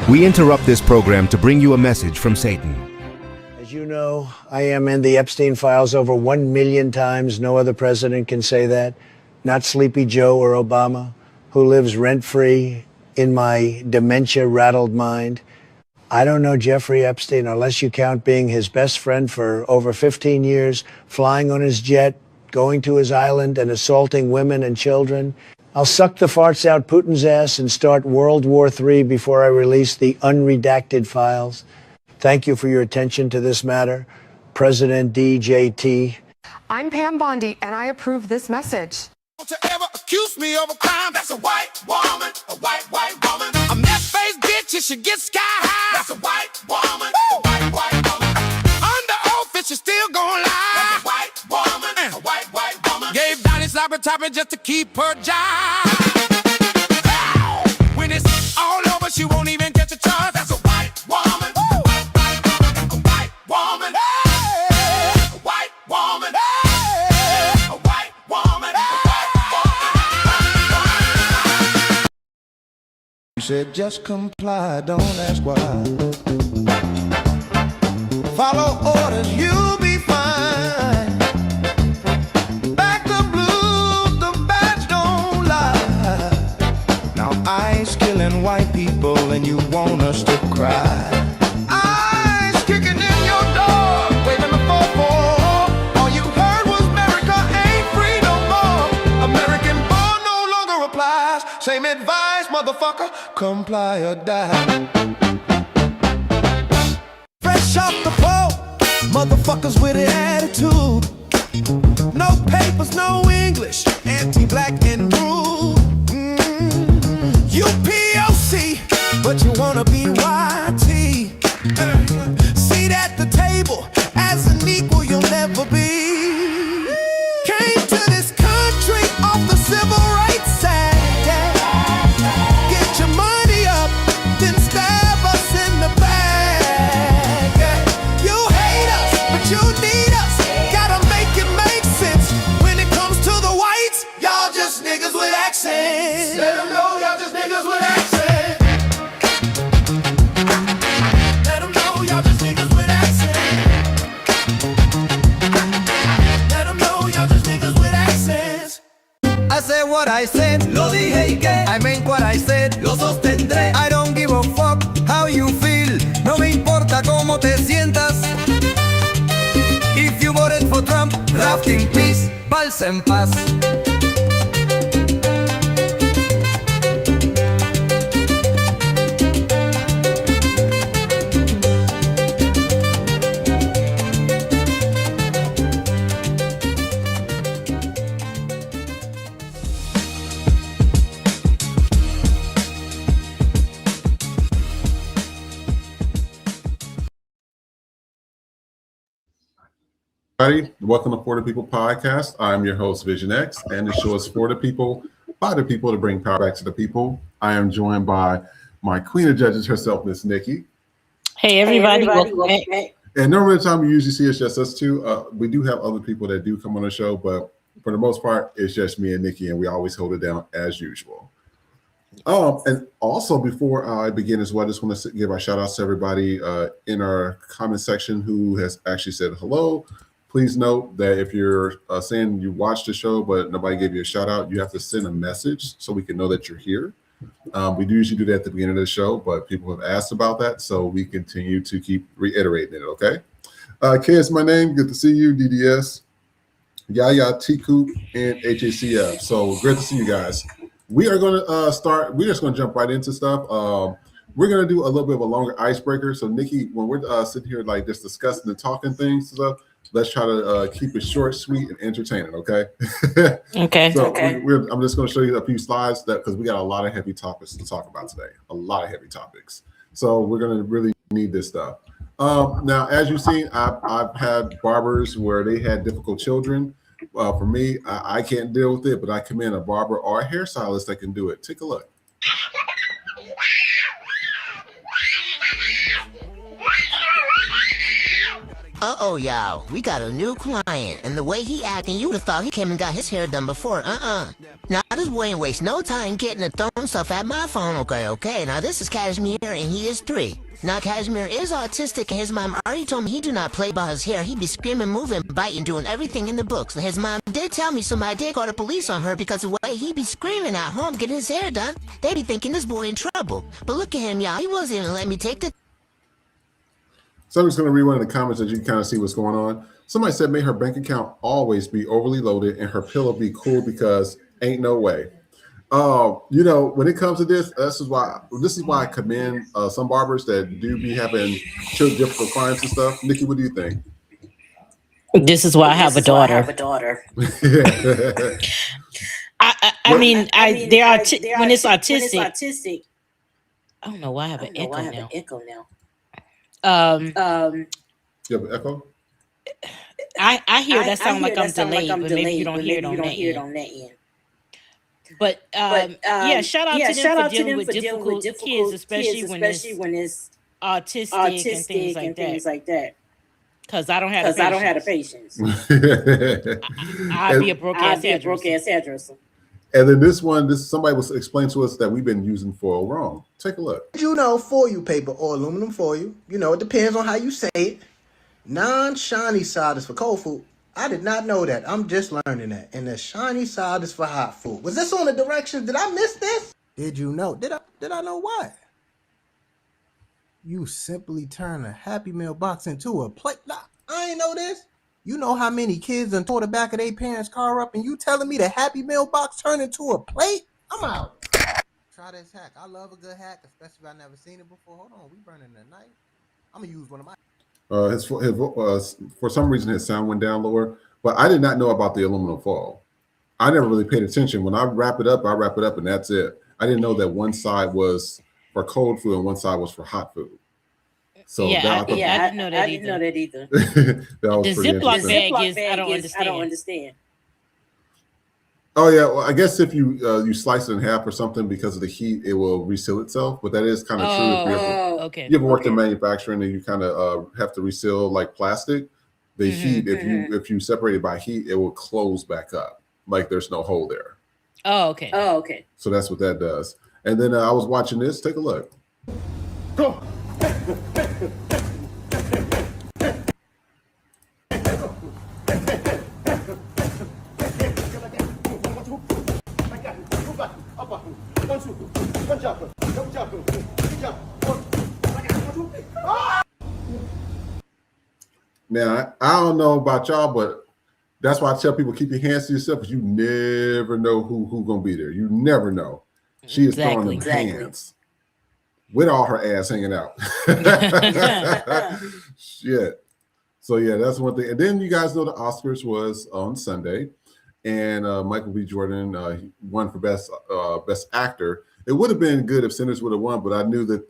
We interrupt this program to bring you a message from Satan. As you know, I am in the Epstein files over 1 million times. No other president can say that. Not Sleepy Joe or Obama, who lives rent-free in my dementia-rattled mind. I don't know Jeffrey Epstein unless you count being his best friend for over 15 years, flying on his jet, going to his island and assaulting women and children. I'll suck the farts out Putin's ass and start World War III before I release the unredacted files. Thank you for your attention to this matter. President DJT. I'm Pam Bondi, and I approve this message. Don't you ever accuse me of a crime? That's a white woman, a white woman. A meth-faced bitch, you should get sky high. That's a white woman, a white woman. Under oath, it's still gonna lie. That's a white woman, a white woman. Gave Donnie sloppy topping just to keep her job. When it's all over, she won't even catch a charge. That's a white woman, a white woman. A white woman, a white woman. Said just comply, don't ask why. Follow orders, you'll be fine. Back the blues, the bats don't lie. Now ICE killing white people and you want us to cry. ICE kicking in your door, waving the 4-4. All you heard was America ain't free no more. American born no longer applies. Same advice, motherfucker, comply or die. Fresh off the boat, motherfuckers with an attitude. No papers, no English, anti-black and rude. You POC, but you wanna be YT. Seat at the table, as an equal you'll never be. Came to this country off the civil rights side. Get your money up, then stab us in the back. You hate us, but you need us. Gotta make it make sense. When it comes to the whites, y'all just niggas with accents. Let them know y'all just niggas with accents. Let them know y'all just niggas with accents. Let them know y'all just niggas with accents. I said what I said, lo dije y que I meant what I said, lo sostendré. I don't give a fuck how you feel, no me importa cómo te sientas. If you voted for Trump, rest in peace, paz en paz. Everybody, welcome to For the People podcast. I'm your host, Vision X, and the show is for the people, by the people, to bring power back to the people. I am joined by my queen of judges herself, Miss Nikki. Hey, everybody. Welcome back. And normally the time you usually see it's just us two. We do have other people that do come on the show, but for the most part, it's just me and Nikki, and we always hold it down as usual. And also, before I begin as well, I just want to give our shout outs to everybody in our comment section who has actually said hello. Please note that if you're saying you watched the show, but nobody gave you a shout out, you have to send a message so we can know that you're here. We do usually do that at the beginning of the show, but people have asked about that, so we continue to keep reiterating it, okay? K is my name. Good to see you, DDS, Yaya, T-Coop, and HACF. So great to see you guys. We are going to start. We're just going to jump right into stuff. We're going to do a little bit of a longer icebreaker. So, Nikki, when we're sitting here like just discussing and talking things and stuff, let's try to keep it short, sweet, and entertaining, okay? Okay. So I'm just going to show you a few slides because we got a lot of heavy topics to talk about today. A lot of heavy topics. So we're going to really need this stuff. Now, as you've seen, I've had barbers where they had difficult children. For me, I can't deal with it, but I commend a barber or a hairstylist that can do it. Take a look. Uh-oh, y'all. We got a new client, and the way he acting, you would have thought he came and got his hair done before. Now, this boy ain't waste no time getting to throwing stuff at my phone. Okay. Now, this is Cashmere, and he is 3. Now, Cashmere is autistic, and his mom already told me he do not play by his hair. He be screaming, moving, biting, doing everything in the books. And his mom did tell me somebody did call the police on her because the way he be screaming at home getting his hair done, they be thinking this boy in trouble. But look at him, y'all. He wasn't even letting me take the... So I'm just going to read one of the comments that you can kind of see what's going on. Somebody said, may her bank account always be overly loaded and her pillow be cool because ain't no way. You know, when it comes to this is why I commend some barbers that do be having difficult clients and stuff. Nikki, what do you think? This is why I have a daughter. I mean, when it's autistic. I don't know why I have an echo now. You have an echo? I hear that sound like I'm delayed, but maybe you don't hear it on that end. But yeah, shout out to them for dealing with difficult kids, especially when it's autistic and things like that. Because I don't have the patience. I'd be a broke ass hairdresser. And then somebody was explaining to us that we've been using foil wrong. Take a look. You know, foil paper or aluminum foil, you know, it depends on how you say it. Non-shiny side is for cold food. I did not know that. I'm just learning that. And the shiny side is for hot food. Was this on the directions? Did I miss this? Did you know? Did I know what? You simply turn a Happy Meal box into a plate. Nah, I ain't know this. You know how many kids done tore the back of their parents' car up and you telling me the Happy Meal box turned into a plate? I'm out. Try this hack. I love a good hack, especially if I've never seen it before. Hold on, we burning the night. I'm going to use one of my... for some reason his sound went down lower, but I did not know about the aluminum foil. I never really paid attention. When I wrap it up, and that's it. I didn't know that one side was for cold food and one side was for hot food. So I didn't know that either. The Ziploc bag is I don't understand. Oh yeah, well, I guess if you slice it in half or something because of the heat, it will reseal itself. But that is kind of true. If you ever worked in manufacturing and you kind of have to reseal like plastic, the heat. If you separate it by heat, it will close back up like there's no hole there. Oh okay. So that's what that does. And then I was watching this. Take a look. Go. Now, I don't know about y'all, but that's why I tell people keep your hands to yourself because you never know who's going to be there. You never know. She is throwing them hands with all her ass hanging out. Shit. So, yeah, that's one thing. And then you guys know the Oscars was on Sunday, and Michael B. Jordan won for Best Actor. It would have been good if Sinners would have won, but I knew that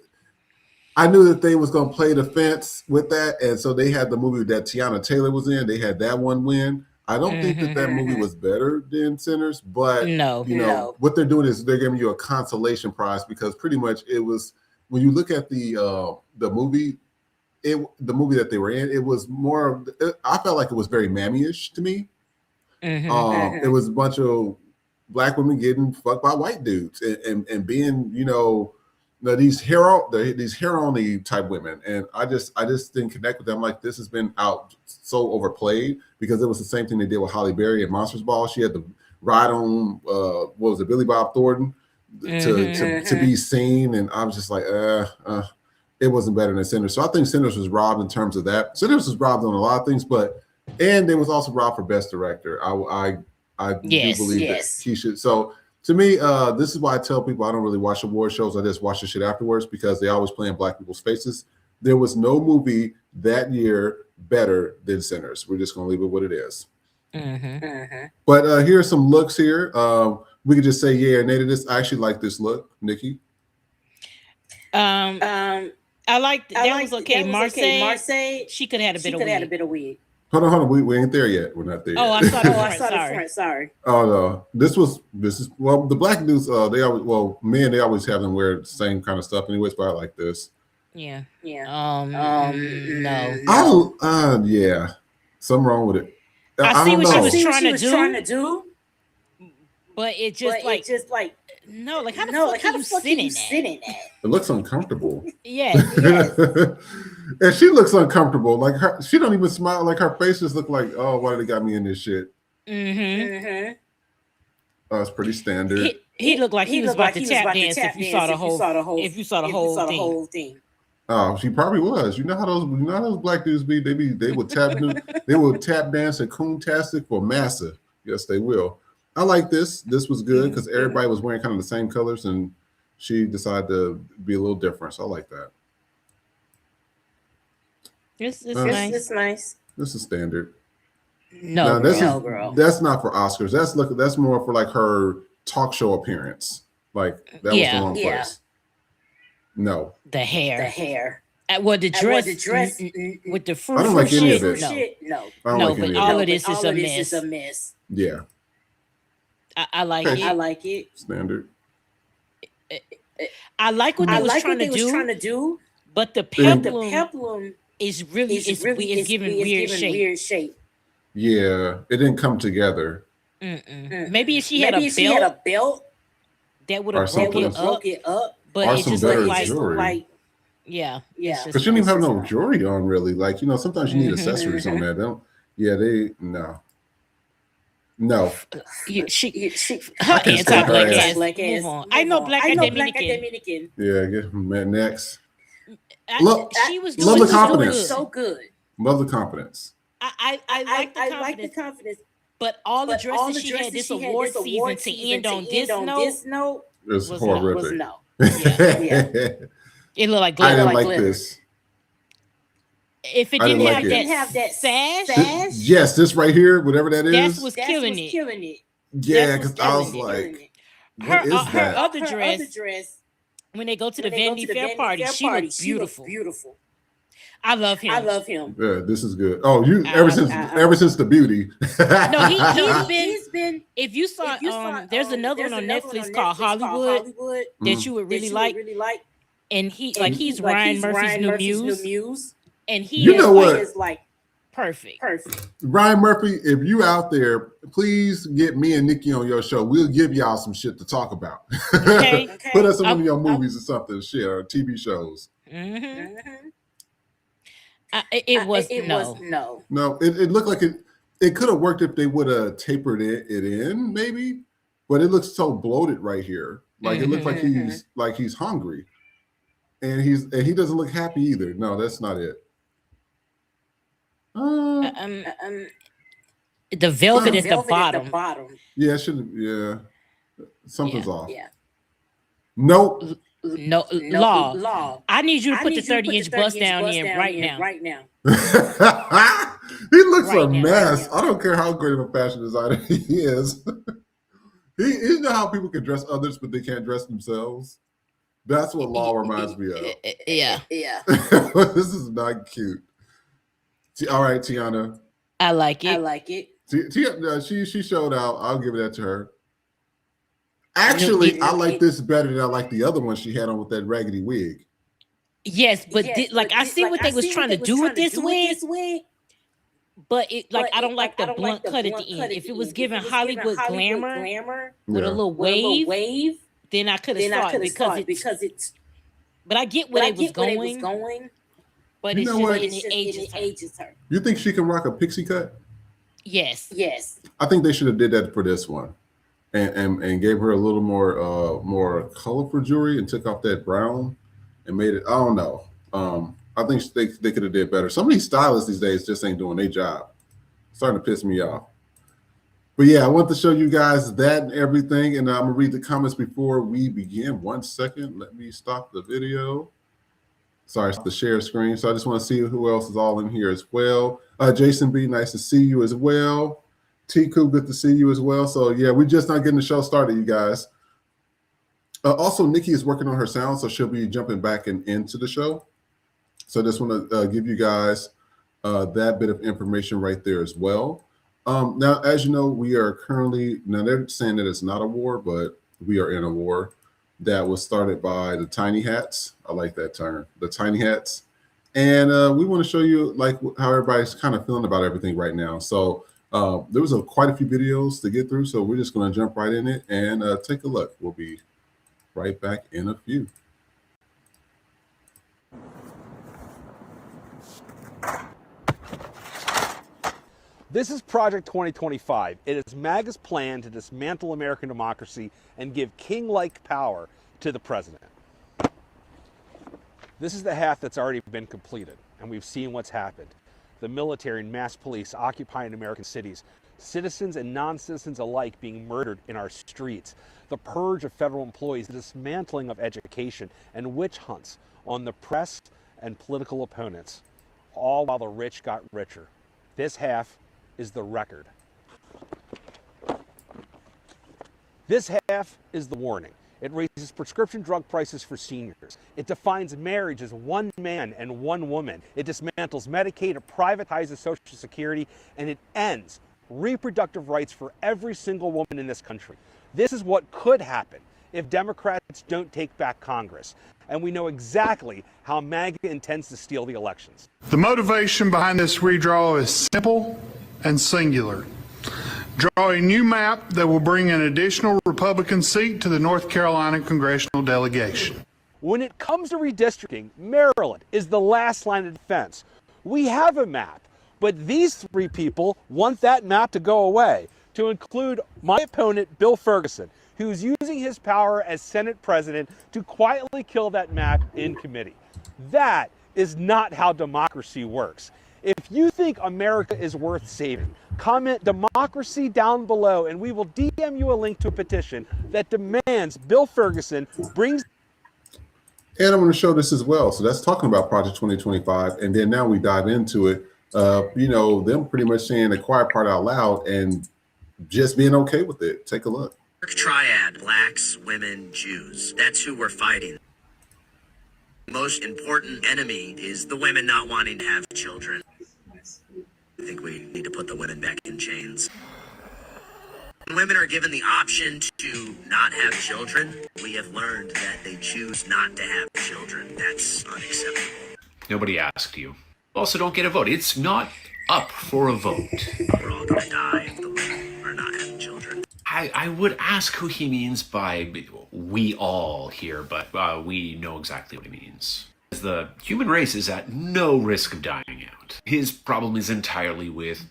they was going to play the fence with that, and so they had the movie that Teyana Taylor was in. They had that one win. I don't think that movie was better than Sinners, but no. What they're doing is they're giving you a consolation prize because pretty much it was when you look at the movie, the movie that they were in, it was more. I felt like it was very mammy-ish to me. It was a bunch of black women getting fucked by white dudes and being these hair-only type women, and I just didn't connect with them. Like, this has been out so overplayed because it was the same thing they did with Halle Berry at Monsters Ball. She had to ride on Billy Bob Thornton to be seen, and I was just like, it wasn't better than Sinners. So I think Sinners was robbed in terms of that. Sinners was robbed on a lot of things, and they was also robbed for Best Director. I do believe that he should. So. To me, this is why I tell people I don't really watch award shows. I just watch the shit afterwards because they always play in black people's faces. There was no movie that year better than Sinners. We're just going to leave it what it is. But here are some looks here. We could just say yeah or nay to this. I actually like this look, Nikki. I like that was okay. Marseille, she could have had a bit of wig. Hold on. We ain't there yet. We're not there yet. I saw the front. Sorry. Oh no. This is the black dudes. They always men. They always have them wear the same kind of stuff anyways. But I like this. Yeah. No. Yeah, something wrong with it. I see don't what know. she was trying to do, but it just no, like how the fuck can you sit in that? It looks uncomfortable. Yes. And she looks uncomfortable. Like she don't even smile. Like her face just look like, oh, why they got me in this shit? Oh, it's pretty standard. He looked like he was about to tap dance if you saw the whole thing. Oh, she probably was. You know how those black dudes be? They would tap dance at Coontastic for massa. Yes, they will. I like this. This was good because everybody was wearing kind of the same colors, and she decided to be a little different. So I like that. It's nice. It's nice. This is standard. No, girl. That's not for Oscars. That's more for like her talk show appearance. Like that was the wrong place. No. The hair. The dress with the fruit. I don't like any of it. No, but all of this is a mess. Yeah. I like it. I like it. Standard. I like what they was trying to do, but the peplum is giving weird shape. Yeah, it didn't come together. Maybe if she had a belt, that would have broke it up. But it just looked like yeah. Because she don't even have no jewelry on, really. Like, you know, sometimes you need accessories on that. No. Her anti-black ass. Move on. I know black Dominican. Yeah, get next. She was doing confidence. So good. Love the confidence. I like the confidence. But all the dresses she had this award season to end on this note was horrific. No. Yeah. It looked like I didn't like this. If it didn't have that sash, yes, this right here, whatever that is, that was killing it. Yeah, because I was like, what is that? Her other dress, when they go to the Vanity Fair party, she looks beautiful. I love him. Yeah, this is good. Oh, you ever since the beauty. No, he's been. If you saw, there's another one on Netflix called Hollywood that you would really like, and he's Ryan Murphy's new muse, and he is like perfect. Ryan Murphy, if you out there, please get me and Nikki on your show. We'll give y'all some shit to talk about. Okay. Put us in one of your movies or something, or TV shows. It was no. It looked like it could have worked if they would have tapered it in, maybe, but it looks so bloated right here. Like it looks like he's hungry, and he doesn't look happy either. No, that's not it. The velvet at the bottom. Yeah, it should. Yeah, something's off. Yeah. Nope. No, law. I need you to put the 30-inch bust down in right now. He looks a mess. I don't care how great of a fashion designer he is. You know how people can dress others, but they can't dress themselves? That's what law reminds me of. Yeah. This is not cute. All right, Teyana. I like it. She showed out. I'll give that to her. Actually, I like this better than I like the other one she had on with that raggedy wig. Yes, but I see what they was trying to do with this wig. But I don't like the blunt cut at the end. If it was given Hollywood glamour with a little wave, then I could have thought because it's. But I get where they was going. But you it's just it ages her. You think she can rock a pixie cut? Yes. I think they should have did that for this one, and gave her a little more colorful jewelry and took off that brown and made it. I don't know. I think they could have did better. Some of these stylists these days just ain't doing their job. It's starting to piss me off. But yeah, I want to show you guys that and everything, and I'm gonna read the comments before we begin. 1 second. Let me stop the video. Sorry, it's the share screen. So I just want to see who else is all in here as well. Jason B, nice to see you as well. T-Coup, good to see you as well. So yeah, we're just not getting the show started, you guys. Also, Nikki is working on her sound, so she'll be jumping back into the show. So I just want to give you guys that bit of information right there as well. Now, as you know, we are currently, now they're saying that it's not a war, but we are in a war. that was started by the Tiny Hats. I like that term, the Tiny Hats. And we want to show you like how everybody's kind of feeling about everything right now. So there was quite a few videos to get through, so we're just going to jump right in it and take a look. We'll be right back in a few. This is Project 2025. It is MAGA's plan to dismantle American democracy and give king-like power to the president. This is the half that's already been completed, and we've seen what's happened. The military and mass police occupying American cities, citizens and non-citizens alike being murdered in our streets, the purge of federal employees, the dismantling of education, and witch hunts on the press and political opponents, all while the rich got richer. This half is the record. This half is the warning. It raises prescription drug prices for seniors. It defines marriage as one man and one woman. It dismantles Medicaid, it privatizes Social Security, and it ends reproductive rights for every single woman in this country. This is what could happen if Democrats don't take back Congress. And we know exactly how MAGA intends to steal the elections. The motivation behind this redraw is simple and singular. Draw a new map that will bring an additional Republican seat to the North Carolina congressional delegation. When it comes to redistricting, Maryland is the last line of defense. We have a map, but these three people want that map to go away, to include my opponent, Bill Ferguson, who's using his power as Senate president to quietly kill that map in committee. That is not how democracy works. If you think America is worth saving, comment democracy down below and we will DM you a link to a petition that demands Bill Ferguson brings. And I'm going to show this as well. So that's talking about Project 2025. And then now we dive into it, you know, them pretty much saying the quiet part out loud and just being okay with it. Take a look. Triad, blacks, women, Jews. That's who we're fighting. Most important enemy is the women not wanting to have children. I think we need to put the women back in chains. When women are given the option to not have children, we have learned that they choose not to have children. That's unacceptable. Nobody asked you. Also, don't get a vote. It's not up for a vote. We're all gonna die if the women are not having children. I would ask who he means by we all here, but we know exactly what he means. The human race is at no risk of dying out. His problem is entirely with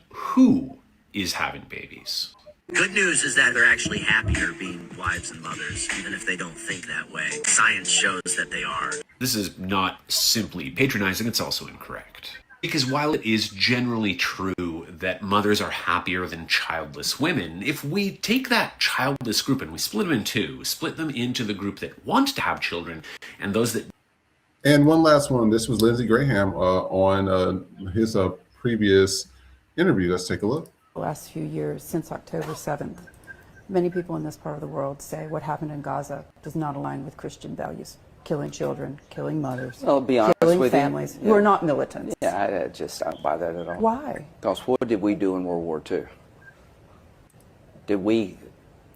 who is having babies. Good news is that they're actually happier being wives and mothers, even if they don't think that way. Science shows that they are. This is not simply patronizing, it's also incorrect. Because while it is generally true that mothers are happier than childless women, if we take that childless group and we split them in two, split them into the group that want to have children and those that... And one last one. This was Lindsey Graham on his previous interview. Let's take a look. The last few years, since October 7th, many people in this part of the world say what happened in Gaza does not align with Christian values. Killing children, killing mothers, I'll be honest killing with families you. who are not militants. Yeah, I just don't buy that at all. Why? Because what did we do in World War II? Did we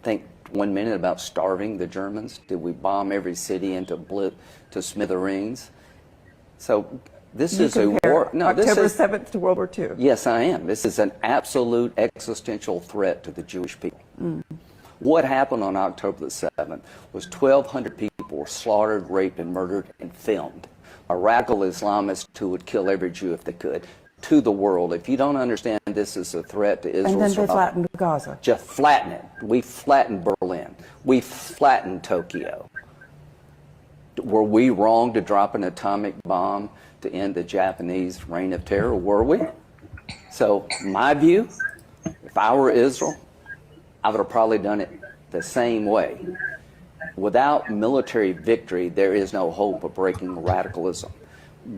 think 1 minute about starving the Germans? Did we bomb every city into smithereens? So this is a war. No, October 7th to World War II. Yes, I am. This is an absolute existential threat to the Jewish people. What happened on October the 7th was 1,200 people were slaughtered, raped, and murdered and filmed. A radical Islamist who would kill every Jew if they could, to the world. If you don't understand this is a threat to Israel. And then they flattened Gaza. Just flatten it. We flattened Berlin. We flattened Tokyo. Were we wrong to drop an atomic bomb to end the Japanese reign of terror? Were we? So, my view, if I were Israel, I would have probably done it the same way. Without military victory, there is no hope of breaking radicalism.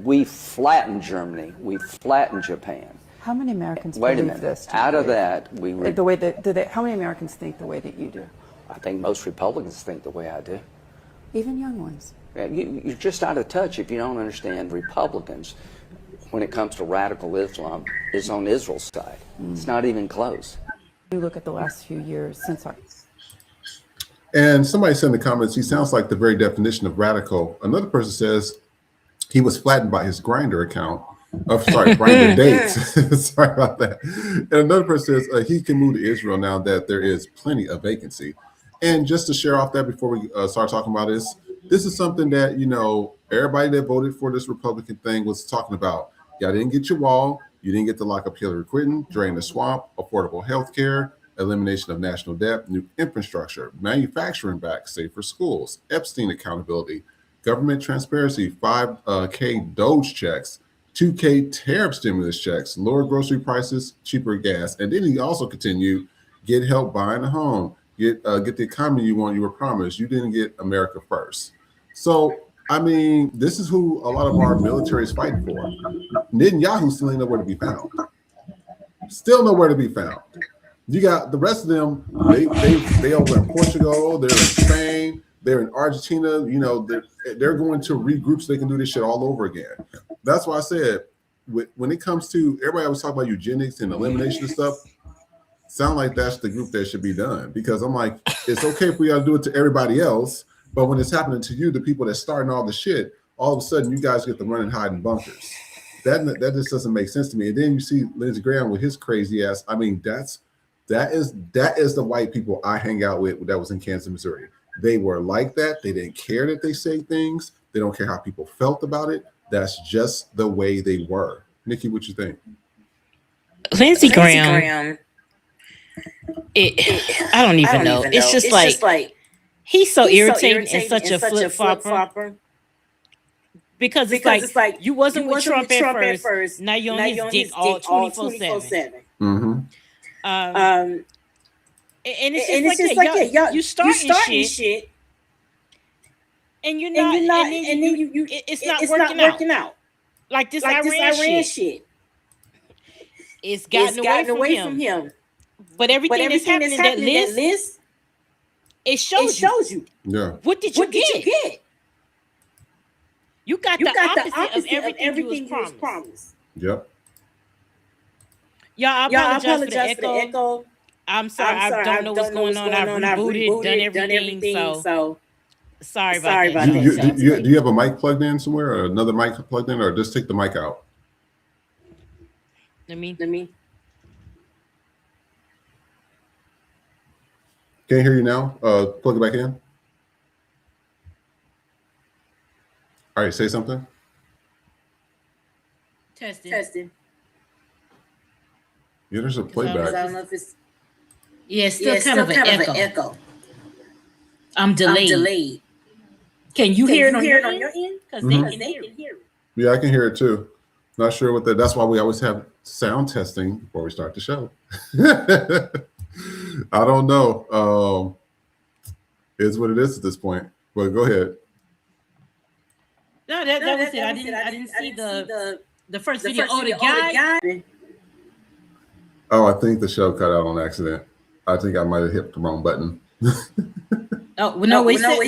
We flattened Germany. We flattened Japan. How many Americans Wait a believe minute. this? Out of that, the way that how many Americans think the way that you do? I think most Republicans think the way I do. Even young ones. You're just out of touch if you don't understand Republicans, when it comes to radical Islam, is on Israel's side. It's not even close. You look at the last few years since our... And somebody said in the comments, he sounds like the very definition of radical. Another person says he was flattened by his Grindr account. Grindr dates. Sorry about that. And another person says he can move to Israel now that there is plenty of vacancy. And just to share off that before we start talking about this is something that, you know, everybody that voted for this Republican thing was talking about. Y'all didn't get your wall. You didn't get to lock up Hillary Clinton, drain the swamp, affordable health care, elimination of national debt, new infrastructure, manufacturing back, safer schools, Epstein accountability, government transparency, 5K Doge checks, 2K tariff stimulus checks, lower grocery prices, cheaper gas. And then he also continued, get help buying a home, get the economy you want, you were promised. You didn't get America first. So, I mean, this is who a lot of our military is fighting for. Netanyahu still ain't nowhere to be found. Still nowhere to be found. You got the rest of them, they over in Portugal, they're in Spain, they're in Argentina, you know, they're going to regroup so they can do this shit all over again. That's why I said, when it comes to, everybody always talk about eugenics and elimination and stuff, sound like that's the group that should be done. Because I'm like, it's okay if we gotta do it to everybody else, but when it's happening to you, the people that's starting all the shit, all of a sudden you guys get to run and hide in bunkers. That just doesn't make sense to me. And then you see Lindsey Graham with his crazy ass. I mean, that is the white people I hang out with that was in Kansas, Missouri. They were like that. They didn't care that they say things. They don't care how people felt about it. That's just the way they were. Nikki, what you think? Lindsey Graham. I don't even know. It's just like he's so irritating and such a flip-flopper. Because it's like you wasn't with Trump at first. Now you're on his dick all 24/7. Mm-hmm. And it's just like that. Y'all, you starting shit, and you're not, and then you it's not working out. Like this Iran shit. It's gotten away from him. But everything that's happening in that list, it shows you. Yeah. What did you get? You got the opposite of everything you was promised. Yep. Y'all, I apologize for the echo. I'm sorry. I don't know what's going on. I've rebooted, done everything. So sorry about that. Do you have a mic plugged in somewhere, or another mic plugged in, or just take the mic out? Let me. Can't hear you now. Plug it back in. All right, say something. Testing. Yeah, there's a playback. I don't know if it's. Yeah, it's still kind of an echo. I'm delayed. Can you hear it on your end? Because they can hear it. Yeah, I can hear it too. Not sure what that. That's why we always have sound testing before we start the show. I don't know. It's what it is at this point. But go ahead. No, that was it. I didn't see the first video. The guy. Oh, I think the show cut out on accident. I think I might have hit the wrong button. Oh, well, we live.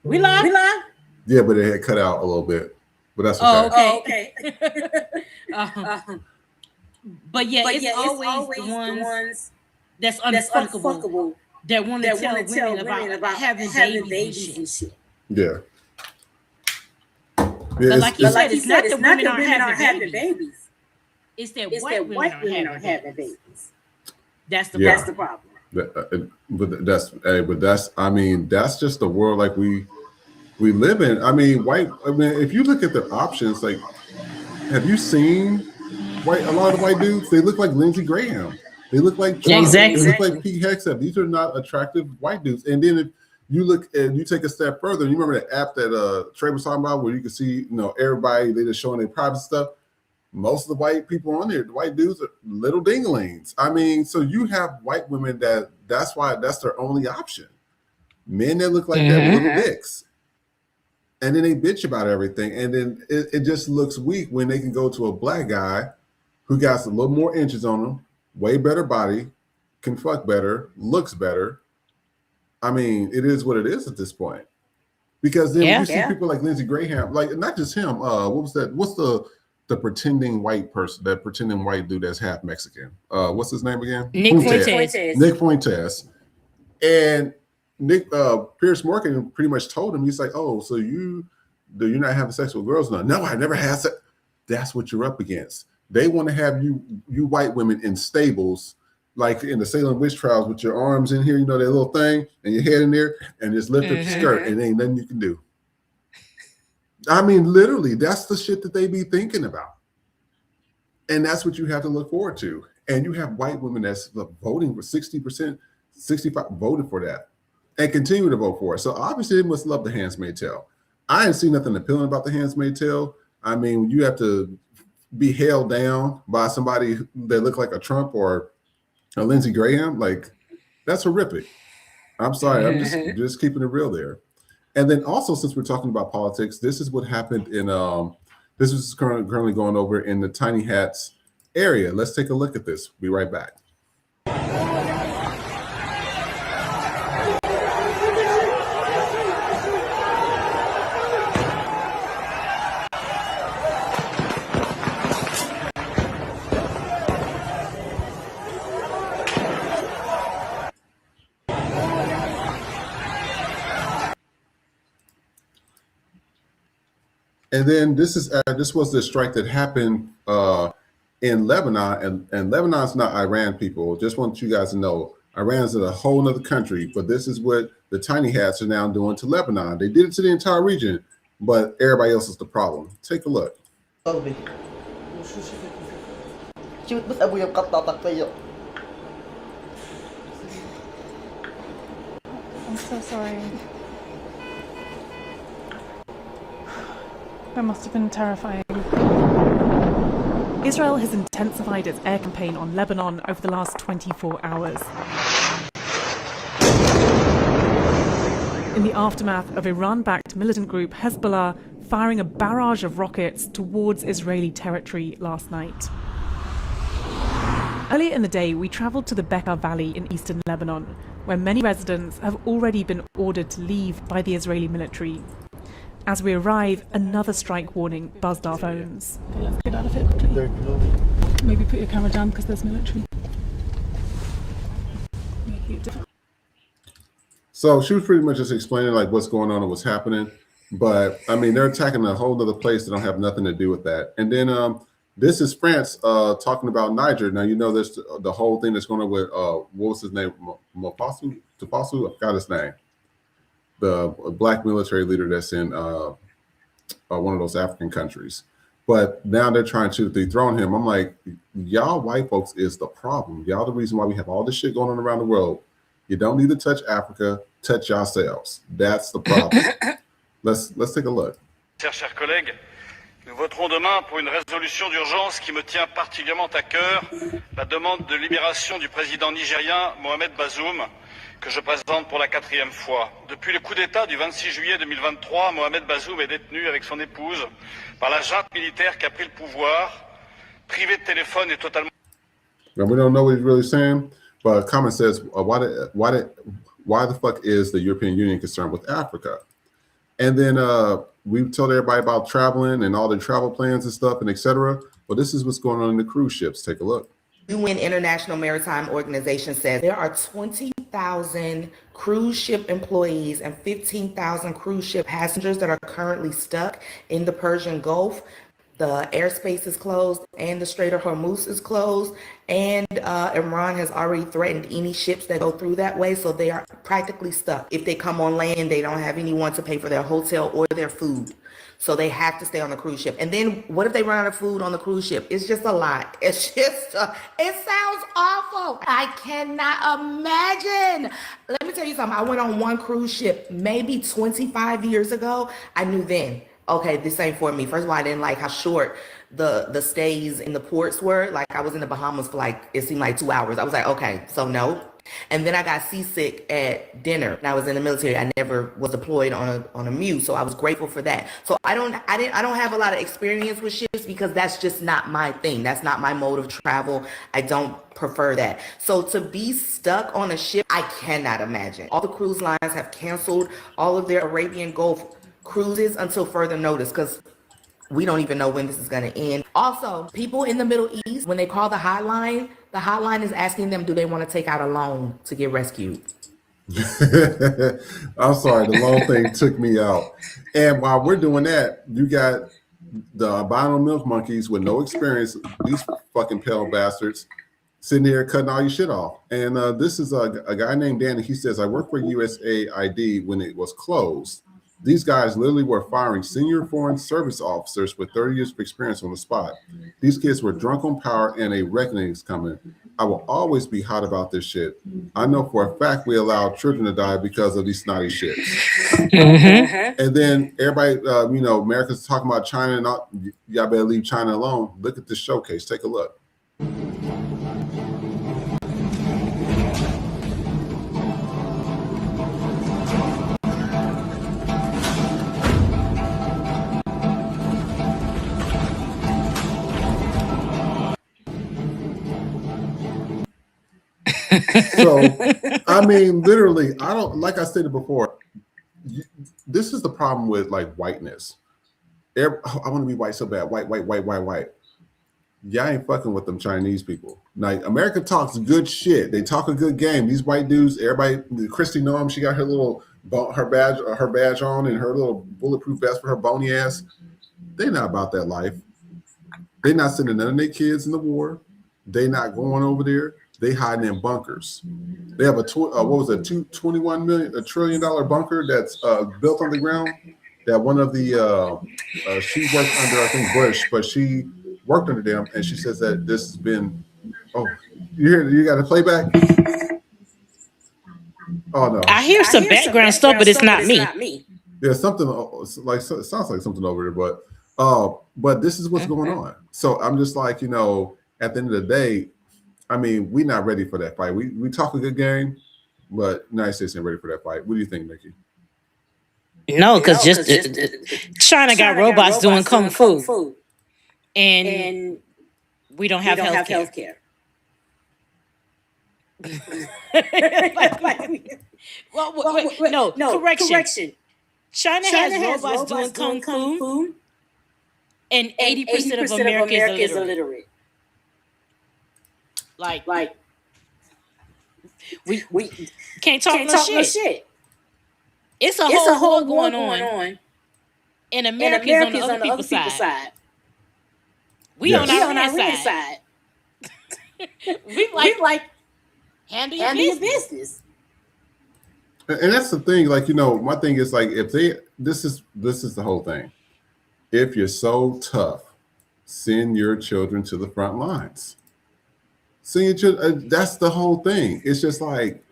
We live. Yeah, but it had cut out a little bit. But that's okay. But yeah, it's always the ones that's unfuckable that want to tell women about having babies and shit. Yeah. But like you said, it's not the women aren't having babies. It's that white women aren't having babies. That's the problem. But that's just the world like we live in. I mean, if you look at their options, like, have you seen a lot of white dudes? They look like Lindsey Graham. They look like Trump. Exactly. They look like Pete Hegseth. These are not attractive white dudes. And then if you look and you take a step further, you remember the app that Trey was talking about, where you can see, everybody, they just showing their private stuff. Most of the white people on there, the white dudes, are little dinglings. I mean, so you have white women that's why that's their only option. Men that look like that with little dicks. And then they bitch about everything. And then it just looks weak when they can go to a black guy who got a little more inches on him, way better body, can fuck better, looks better. I mean, it is what it is at this point. Because then you see people like Lindsey Graham, like not just him. What was that? What's the pretending white person, that pretending white dude that's half Mexican? What's his name again? Nick Fuentes. Nick Fuentes. And Pierce Morgan pretty much told him, he's like, oh, so you're not having sex with girls now? No, I never had sex. That's what you're up against. They want to have you white women in stables, like in the Salem witch trials, with your arms in here, that little thing, and your head in there, and just lift up your skirt, and ain't nothing you can do. I mean, literally, that's the shit that they be thinking about. And that's what you have to look forward to. And you have white women that's voting for 60%, 65% voted for that and continue to vote for it. So obviously they must love the Handmaid's Tale. I ain't seen nothing appealing about the Handmaid's Tale. I mean, you have to be held down by somebody that look like a Trump or a Lindsey Graham. Like, that's horrific. I'm sorry. I'm just keeping it real there. And then also, since we're talking about politics, this is what happened in this is currently going over in the Tiny Hats area. Let's take a look at this. Be right back. And then this was the strike that happened in Lebanon, and Lebanon's not Iran, people. Just want you guys to know, Iran's in a whole other country, but this is what the Tiny Hats are now doing to Lebanon. They did it to the entire region, but everybody else is the problem. Take a look. I'm so sorry. That must have been terrifying. Israel has intensified its air campaign on Lebanon over the last 24 hours. In the aftermath of Iran-backed militant group Hezbollah firing a barrage of rockets towards Israeli territory last night. Earlier in the day, we travelled to the Bekaa Valley in eastern Lebanon, where many residents have already been ordered to leave by the Israeli military. As we arrive, another strike warning buzzed our phones. Okay, let's get out of here quickly. Maybe put your camera down because there's military. So she was pretty much just explaining like what's going on and what's happening. But I mean, they're attacking a whole other place that don't have nothing to do with that. And then this is France talking about Niger. Now, there's the whole thing that's going on with, what was his name? Tapasu? I forgot his name. The black military leader that's in one of those African countries. But now they're trying to dethrone him. I'm like, y'all white folks is the problem. Y'all the reason why we have all this shit going on around the world. You don't need to touch Africa, touch yourselves. That's the problem. Let's take a look. Chers collègues, nous voterons demain pour une résolution d'urgence qui me tient particulièrement à cœur, la demande de libération du président nigérien Mohamed Bazoum, que je présente pour la 4e fois. Depuis le coup d'État du 26 juillet 2023, Mohamed Bazoum est détenu avec son épouse par la junte militaire qui a pris le pouvoir, privé de téléphone et totalement... Now, we don't know what he's really saying, but comment says, why the fuck is the European Union concerned with Africa? And then we told everybody about traveling and all the travel plans and stuff and etc. Well, this is what's going on in the cruise ships. Take a look. UN International Maritime Organization says there are 20,000 cruise ship employees and 15,000 cruise ship passengers that are currently stuck in the Persian Gulf. The airspace is closed and the Strait of Hormuz is closed, and Iran has already threatened any ships that go through that way, so they are practically stuck. If they come on land, they don't have anyone to pay for their hotel or their food. So they have to stay on the cruise ship. And then what if they run out of food on the cruise ship? It's just a lot. It's just, it sounds awful. I cannot imagine. Let me tell you something. I went on one cruise ship maybe 25 years ago. I knew then, okay, this ain't for me. First of all, I didn't like how short the stays in the ports were. Like I was in the Bahamas for like, it seemed like 2 hours. I was like, okay, so no. And then I got seasick at dinner. And I was in the military. I never was deployed on a mute, so I was grateful for that. So I don't have a lot of experience with ships because that's just not my thing. That's not my mode of travel. I don't prefer that. So to be stuck on a ship, I cannot imagine. All the cruise lines have canceled all of their Arabian Gulf cruises until further notice because we don't even know when this is going to end. Also, people in the Middle East, when they call the hotline is asking them, do they want to take out a loan to get rescued? I'm sorry, the long thing took me out. And while we're doing that, you got the albino milk monkeys with no experience, these fucking pale bastards, sitting here cutting all your shit off. And this is a guy named Danny. He says, I worked for USAID when it was closed. These guys literally were firing senior foreign service officers with 30 years of experience on the spot. These kids were drunk on power and a reckoning is coming. I will always be hot about this shit. I know for a fact we allow children to die because of these snotty shits. Mm-hmm. And then everybody, America's talking about China and all, y'all better leave China alone. Look at this showcase. Take a look. So, I mean, literally, I don't, like I stated before, this is the problem with like whiteness. I want to be white so bad. White. Y'all ain't fucking with them Chinese people. Like, America talks good shit. They talk a good game. These white dudes, everybody, Christy Noam, she got her little, her badge on and her little bulletproof vest for her bony ass. They not about that life. They not sending none of their kids in the war. They not going over there. They hiding in bunkers. They have a $21 trillion bunker that's built on the ground. That one of the she worked under, I think, Bush, but she worked under them, and she says that this has been. Oh, you got to play back. Oh no, I hear some background stuff, but it's not me. Yeah, something like it sounds like something over there, but this is what's going on. So I'm just like, at the end of the day. I mean, we're not ready for that fight. We talk a good game, but United States ain't ready for that fight. What do you think, Nikki? No, because China got robots doing kung fu, and we don't have healthcare. No, correction. China has robots doing kung fu, and 80% of America is illiterate. Like we can't talk no shit. It's a whole war going on, and America's on the other people's side. We on our side. we like handle your business. And that's the thing. Like, my thing is like, if this is the whole thing. If you're so tough, send your children to the front lines. That's the whole thing. It's just like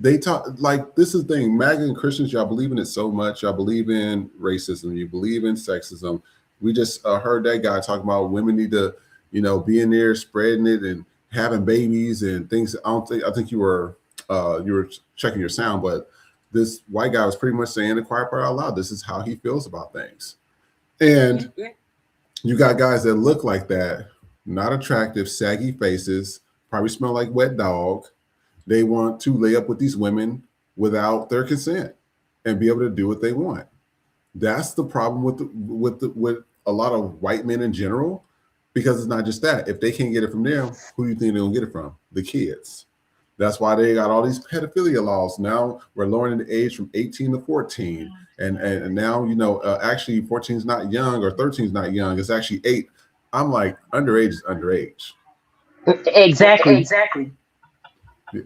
they talk like this is the thing. MAGA and Christians, y'all believe in it so much. Y'all believe in racism. You believe in sexism. We just heard that guy talking about women need to, be in there spreading it and having babies and things. I think you were checking your sound, but this white guy was pretty much saying the quiet part out loud. This is how he feels about things, and you got guys that look like that. Not attractive, saggy faces, probably smell like wet dog. They want to lay up with these women without their consent and be able to do what they want. That's the problem with a lot of white men in general, because it's not just that. If they can't get it from them, who do you think they're gonna get it from? The kids. That's why they got all these pedophilia laws. Now we're lowering the age from 18 to 14. And now, actually 14 is not young or 13 is not young. It's actually 8. I'm like, underage is underage. Exactly.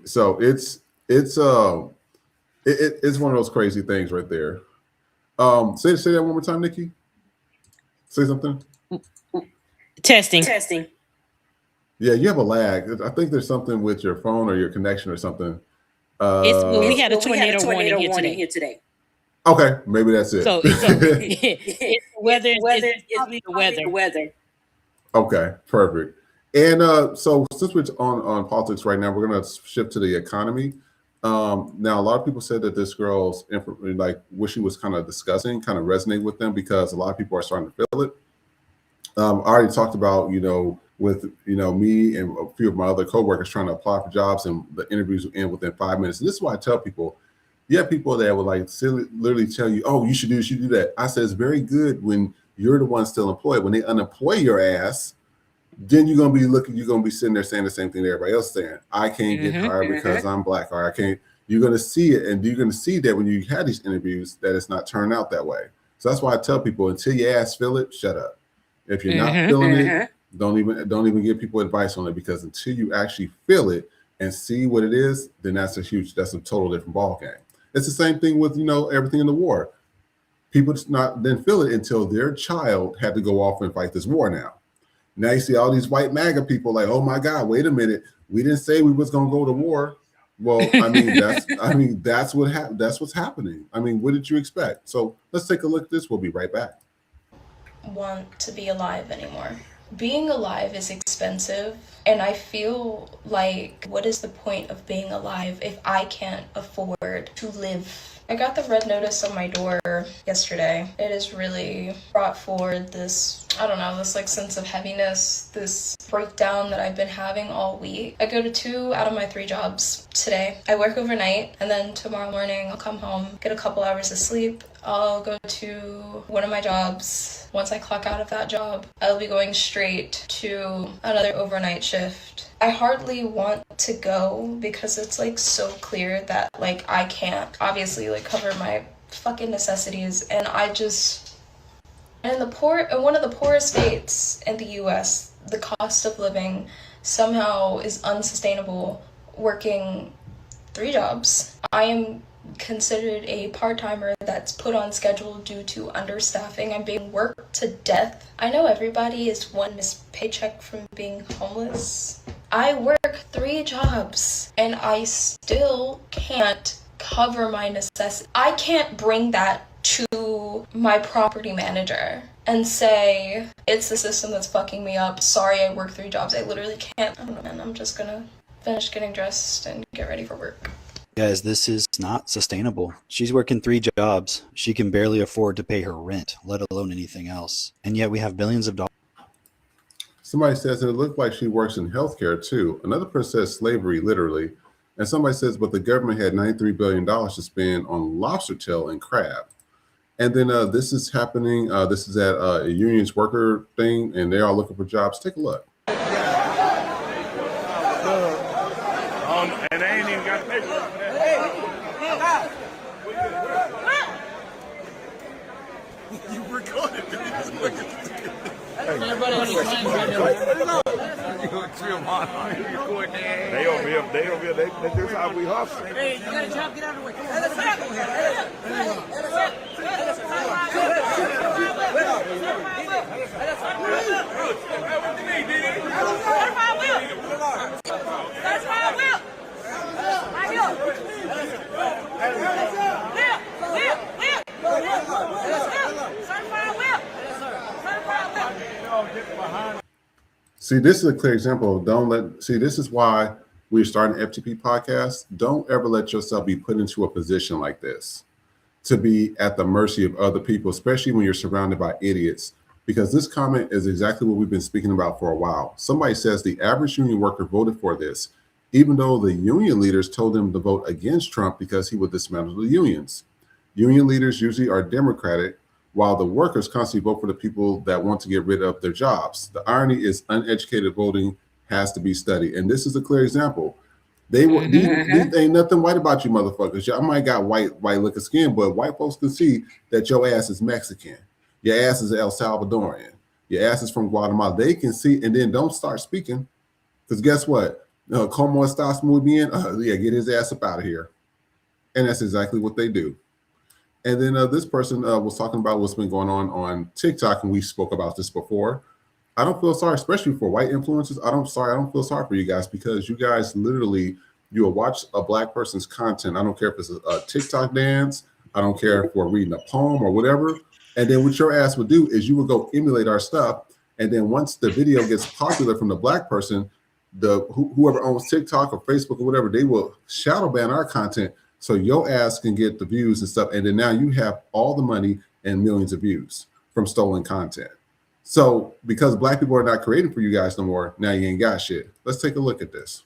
So it's one of those crazy things right there. Say that one more time, Nikki. Say something. Testing. Yeah, you have a lag. I think there's something with your phone or your connection or something. We had a tornado warning here today. Okay, maybe that's it. So it's weather. It's the weather. Okay, perfect. And so since we're on politics right now, we're going to shift to the economy. Now, a lot of people said that this girl's, like, what she was kind of discussing kind of resonated with them because a lot of people are starting to feel it. I already talked about, with, me and a few of my other coworkers trying to apply for jobs, and the interviews will end within 5 minutes. And this is why I tell people, you have people that will like literally tell you, oh, you should do that. I said, it's very good when you're the one still employed. When they unemploy your ass, then you're gonna be sitting there saying the same thing that everybody else is saying. I can't get hired because I'm black, or I can't, You're going to see it, and you're going to see that when you have these interviews that it's not turned out that way. So that's why I tell people, until your ass feel it, shut up. If you're not feeling it, don't even give people advice on it, because until you actually feel it and see what it is, then that's a total different ball game. It's the same thing with, everything in the war. People just not then feel it until their child had to go off and fight this war now. Now you see all these white MAGA people like, oh my God, wait a minute. We didn't say we was going to go to war. Well, that's what happened. That's what's happening. What did you expect? So let's take a look at this. We'll be right back. Want to be alive anymore. Being alive is expensive, and I feel like, what is the point of being alive if I can't afford to live? I got the red notice on my door yesterday. It has really brought forward this, this sense of heaviness, this breakdown that I've been having all week. I go to 2 out of my 3 jobs today. I work overnight, and then tomorrow morning I'll come home, get a couple hours of sleep. I'll go to one of my jobs. Once I clock out of that job, I'll be going straight to another overnight shift. I hardly want to go because it's so clear that I can't obviously cover my fucking necessities, and in one of the poorest states in the US, the cost of living somehow is unsustainable working 3 jobs. I am considered a part-timer that's put on schedule due to understaffing. I'm being worked to death. I know everybody is one missed paycheck from being homeless. I work 3 jobs and I still can't cover my necessities. I can't bring that to my property manager and say, it's the system that's fucking me up. Sorry, I work 3 jobs. I literally can't. I don't know, man. I'm just gonna finish getting dressed and get ready for work. Guys, this is not sustainable. She's working 3 jobs. She can barely afford to pay her rent, let alone anything else. And yet we have billions of dollars. Somebody says that it looked like she works in healthcare too. Another person says slavery, literally. And somebody says, but the government had $93 billion to spend on lobster tail and crab. And then this is happening. This is at a union's worker thing, and they're all looking for jobs. Take a look. And they ain't even got paper for that. You recorded this. Everybody understands They over here. This is how we hustle. Hey, you got a job, get out of the way. Come on. See, this is a clear example of this is why we're starting an FTP podcast. Don't ever let yourself be put into a position like this to be at the mercy of other people, especially when you're surrounded by idiots, because this comment is exactly what we've been speaking about for a while. Somebody says the average union worker voted for this, even though the union leaders told them to vote against Trump because he would dismantle the unions. Union leaders usually are Democratic, while the workers constantly vote for the people that want to get rid of their jobs. The irony is uneducated voting has to be studied. And this is a clear example. These ain't nothing white about you motherfuckers. Y'all might got white looking skin, but white folks can see that your ass is Mexican. Your ass is El Salvadorian. Your ass is from Guatemala. They can see, and then don't start speaking. Because guess what? Como estás muy bien? Get his ass up out of here. And that's exactly what they do. And then this person was talking about what's been going on TikTok, and we spoke about this before. I don't feel sorry, especially for white influencers. I don't feel sorry for you guys, because you guys literally, you will watch a black person's content. I don't care if it's a TikTok dance. I don't care if we're reading a poem or whatever. And then what your ass would do is you would go emulate our stuff. And then once the video gets popular from the black person, whoever owns TikTok or Facebook or whatever, they will shadow ban our content so your ass can get the views and stuff. And then now you have all the money and millions of views from stolen content. So because black people are not creating for you guys no more, now you ain't got shit. Let's take a look at this.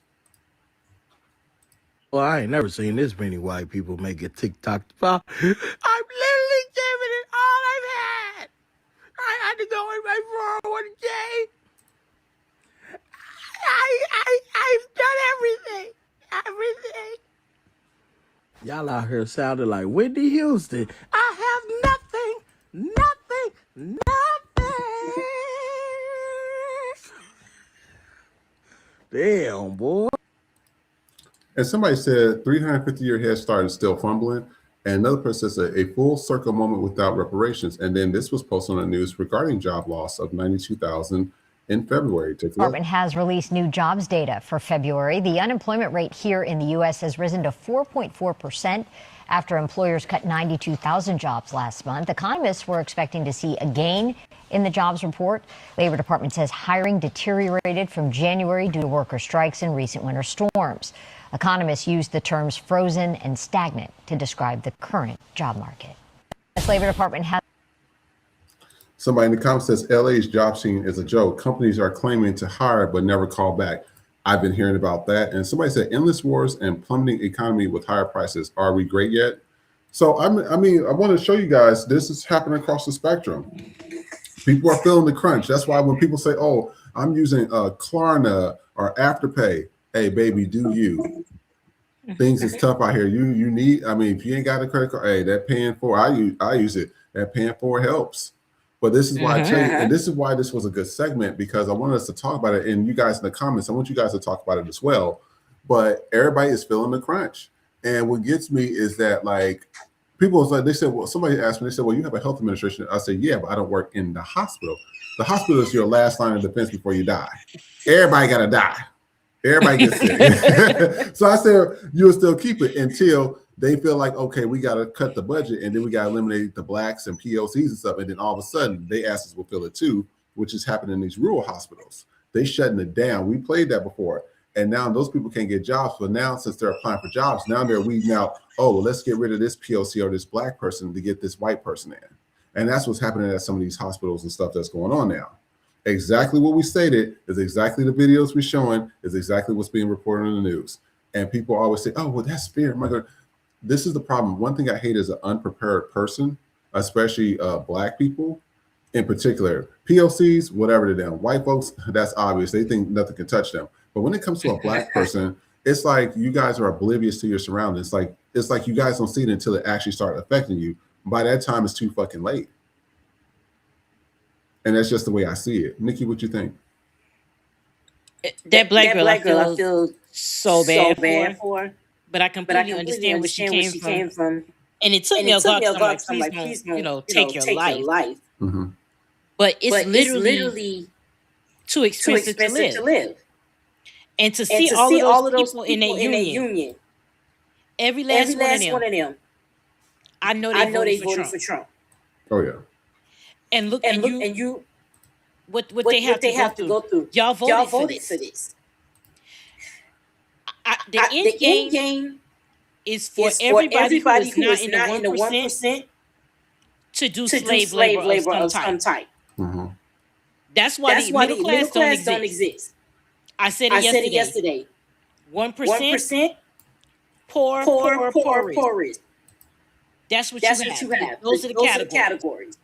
Well, I ain't never seen this many white people make a TikTok. I'm literally giving it all I've had. I had to go in my 401k. I've done everything. Y'all out here sounding like Whitney Houston. I have nothing. Damn, boy. And somebody said 350-year head start is still fumbling. And another person says a full circle moment without reparations. And then this was posted on the news regarding job loss of 92,000 in February. Take a look. Department has released new jobs data for February. The unemployment rate here in the U.S. has risen to 4.4% after employers cut 92,000 jobs last month. Economists were expecting to see a gain in the jobs report. Labor Department says hiring deteriorated from January due to worker strikes and recent winter storms. Economists use the terms frozen and stagnant to describe the current job market. The Labor Department has. Somebody in the comments says LA's job scene is a joke. Companies are claiming to hire but never call back. I've been hearing about that. And somebody said endless wars and plummeting economy with higher prices. Are we great yet? So I want to show you guys this is happening across the spectrum. People are feeling the crunch. That's why when people say, "Oh, I'm using Klarna or Afterpay," hey, baby, do you? Things is tough out here. You need. I mean, if you ain't got a credit card, hey, that paying for. I use it. That paying for helps. But this is why I tell you, and this is why this was a good segment, because I wanted us to talk about it. And you guys in the comments, I want you guys to talk about it as well. But everybody is feeling the crunch. And what gets me is that, like, people was like, they said, well, somebody asked me, they said, well, you have a health administration. I said, yeah, but I don't work in the hospital. The hospital is your last line of defense before you die. Everybody got to die. Everybody gets sick. So I said, you'll still keep it until they feel like, okay, we got to cut the budget and then we got to eliminate the blacks and POCs and stuff. And then all of a sudden, they ask us will fill it too, which is happening in these rural hospitals. They shutting it down. We played that before. And now those people can't get jobs. But now, since they're applying for jobs, now they're weeding out, oh, well, let's get rid of this POC or this black person to get this white person in. And that's what's happening at some of these hospitals and stuff that's going on now. Exactly what we stated is exactly the videos we're showing, is exactly what's being reported in the news. And people always say, oh, well, that's fair. This is the problem. One thing I hate is an unprepared person, especially black people in particular. POCs, whatever to them. White folks, that's obvious. They think nothing can touch them. But when it comes to a black person, it's like you guys are oblivious to your surroundings. It's like you guys don't see it until it actually starts affecting you. By that time, it's too fucking late. And that's just the way I see it. Nikki, what you think? That black girl, I feel so bad for. But I completely understand where she came from. And it took me a while. I'm like, please don't, take your life. Mm-hmm. But it's literally too expensive to live. And to see all of those people in that union, every last one of them, I know they voted for Trump. Oh yeah. And look, and you, what they have to go through. Y'all voted for this. The end game is for everybody who is not in the 1% to do slave labor of some type. Mm-hmm. That's why the middle class don't exist. I said it yesterday. 1% poorest. That's what you have. Those are the categories.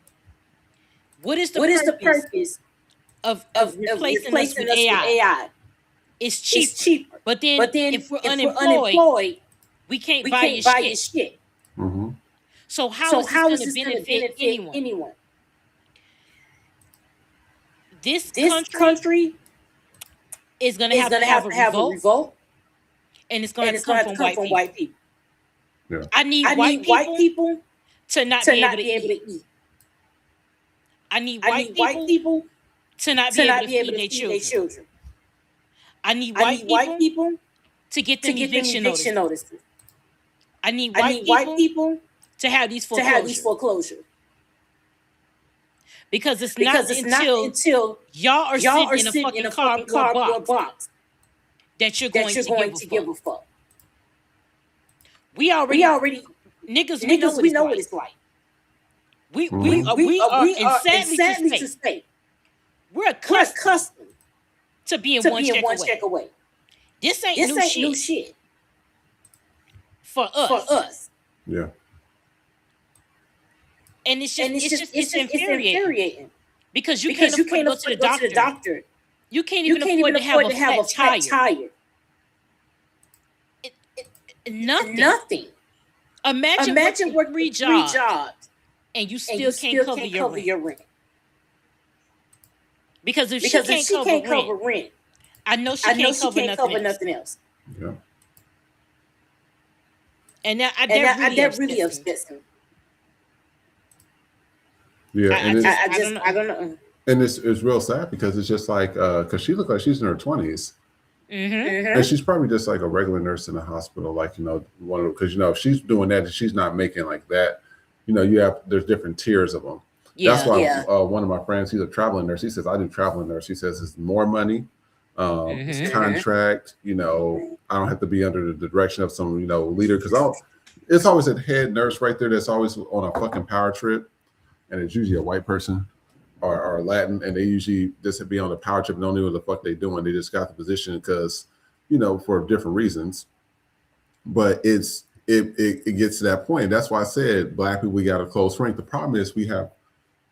What is the purpose of replacing us with AI? It's cheaper. But then if we're unemployed, we can't buy your shit. Mm-hmm. So how is this going to benefit anyone? This country is going to have a revolt, and it's going to come from white people. Yeah. I need white people to not be able to eat. I need white people to not be able to feed their children. I need white people to get them eviction notices. I need white people to have these foreclosures. Because it's not until y'all are sitting in a fucking cardboard box that you're going to give a fuck. We already niggas we know what it's like. We are and sadly to say we're accustomed to being one check away. This ain't new shit for us. Yeah. And it's infuriating because you can't afford to go to the doctor. You can't even afford to have a flat tire. Nothing. Imagine working three jobs and you still can't cover your rent. Because if she can't cover rent, I know she can't cover nothing else. Yeah. And that really upsets me. Yeah, I don't know. And it's real sad because it's just like because she looked like she's in her 20s. And she's probably just like a regular nurse in a hospital, like, you know, because, you know, if she's doing that, she's not making like that. You know, there's different tiers of them. That's why one of my friends, he's a traveling nurse. He says, I do traveling nurse. He says it's more money. It's contract. You know, I don't have to be under the direction of some, you know, leader, because it's always a head nurse right there that's always on a fucking power trip, and it's usually a white person or Latin, and they usually just be on the power trip and don't know what the fuck they doing. They just got the position because, you know, for different reasons. But it gets to that point. That's why I said Black people, we got a close rank. The problem is we have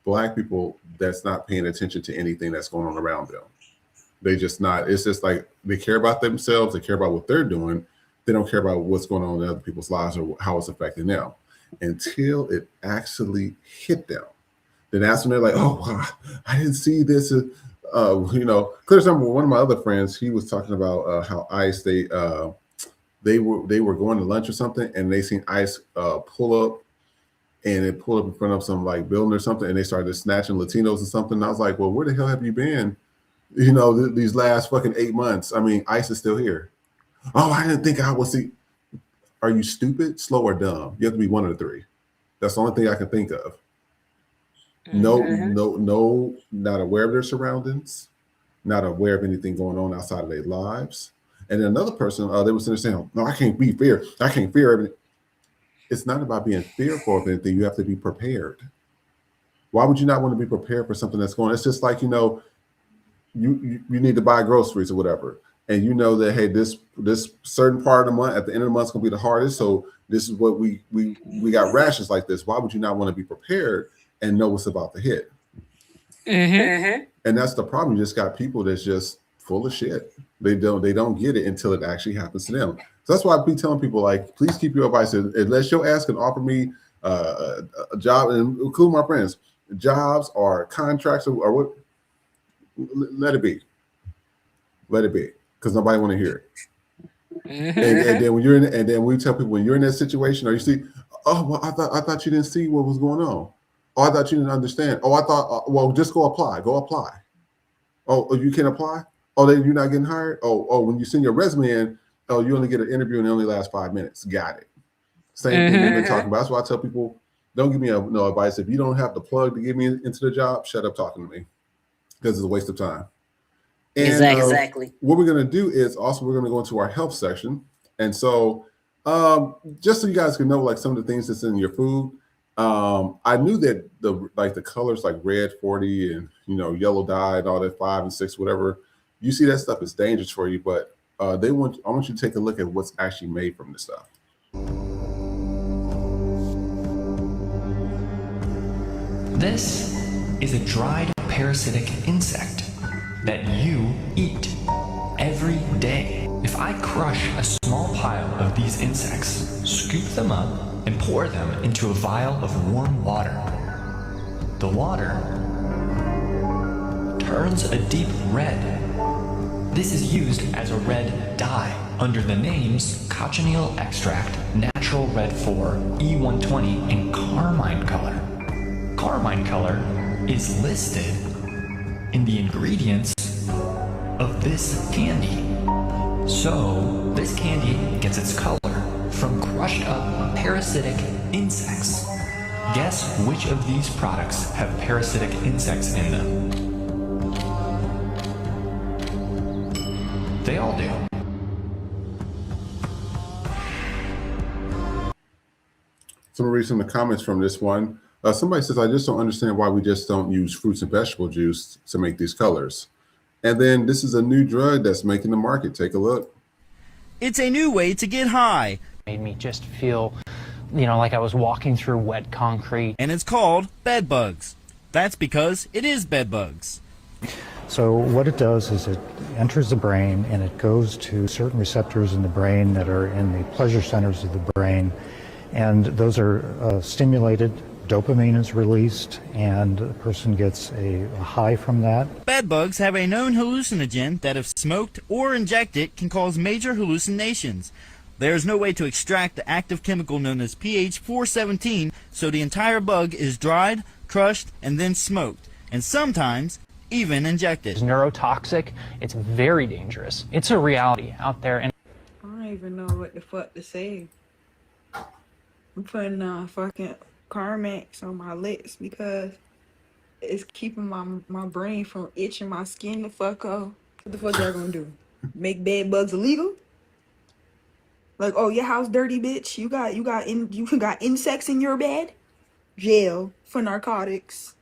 Black people that's not paying attention to anything that's going on around them. They just not. It's just like they care about themselves. They care about what they're doing. They don't care about what's going on in other people's lives or how it's affecting them until it actually hit them. Then that's when they're like, oh, wow, I didn't see this. You know, because one of my other friends, he was talking about how ICE, they were going to lunch or something, and they seen ICE pull up, and it pulled up in front of some like building or something, and they started snatching Latinos or something. And I was like, well, where the hell have you been? You know, these last fucking 8 months. I mean, ICE is still here. Oh, I didn't think I would see. Are you stupid, slow, or dumb? You have to be one of the three. That's the only thing I can think of. No, not aware of their surroundings, not aware of anything going on outside of their lives. And then another person, they were sitting there saying, no, I can't be fear. I can't fear everything. It's not about being fearful of anything. You have to be prepared. Why would you not want to be prepared for something that's going on? It's just like, you know, you need to buy groceries or whatever. And you know that, hey, this certain part of the month, at the end of the month, is going to be the hardest. So this is what we got rations like this. Why would you not want to be prepared and know what's about to hit? And that's the problem. You just got people that's just full of shit. They don't get it until it actually happens to them. So that's why I be telling people, like, please keep your advice. Unless your ass can offer me a job, and include my friends, jobs or contracts or what, let it be. Let it be. Because nobody want to hear it. And then when you're in, and then we tell people when you're in that situation, or you see, oh, well, I thought you didn't see what was going on. Oh, I thought you didn't understand. Oh, I thought, well, just go apply. Go apply. Oh, you can't apply? Oh, then you're not getting hired? Oh, when you send your resume in, oh, you only get an interview and it only lasts 5 minutes. Got it. Same thing we've been talking about. That's why I tell people, don't give me no advice. If you don't have the plug to get me into the job, shut up talking to me, because it's a waste of time. And, exactly. What we're going to do is also we're going to go into our health section. And so just so you guys can know, like, some of the things that's in your food, I knew that the colors like red 40 and, you know, yellow dye and all that 5 and 6, whatever, you see that stuff is dangerous for you. But I want you to take a look at what's actually made from this stuff. This is a dried parasitic insect that you eat every day. If I crush a small pile of these insects, scoop them up, and pour them into a vial of warm water, the water turns a deep red. This is used as a red dye under the names cochineal extract, natural red 4, E120, and carmine color. Carmine color is listed in the ingredients of this candy. So this candy gets its color from crushed up parasitic insects. Guess which of these products have parasitic insects in them? They all do. So I'm reading some of the comments from this one. Somebody says, I just don't understand why we just don't use fruits and vegetable juice to make these colors. And then this is a new drug that's making the market. Take a look. It's a new way to get high. Made me just feel, you know, like I was walking through wet concrete. And it's called bed bugs. That's because it is bed bugs. So what it does is it enters the brain and it goes to certain receptors in the brain that are in the pleasure centers of the brain. And those are stimulated, dopamine is released, and the person gets a high from that. Bed bugs have a known hallucinogen that, if smoked or injected, can cause major hallucinations. There is no way to extract the active chemical known as pH 417, so the entire bug is dried, crushed, and then smoked, and sometimes even injected. It's neurotoxic. It's very dangerous. It's a reality out there. And I don't even know what the fuck to say. I'm putting fucking Carmex on my lips because it's keeping my brain from itching my skin the fuck off. What the fuck y'all gonna do? Make bed bugs illegal? Like, oh, your house dirty, bitch. You got insects in your bed? Jail for narcotics.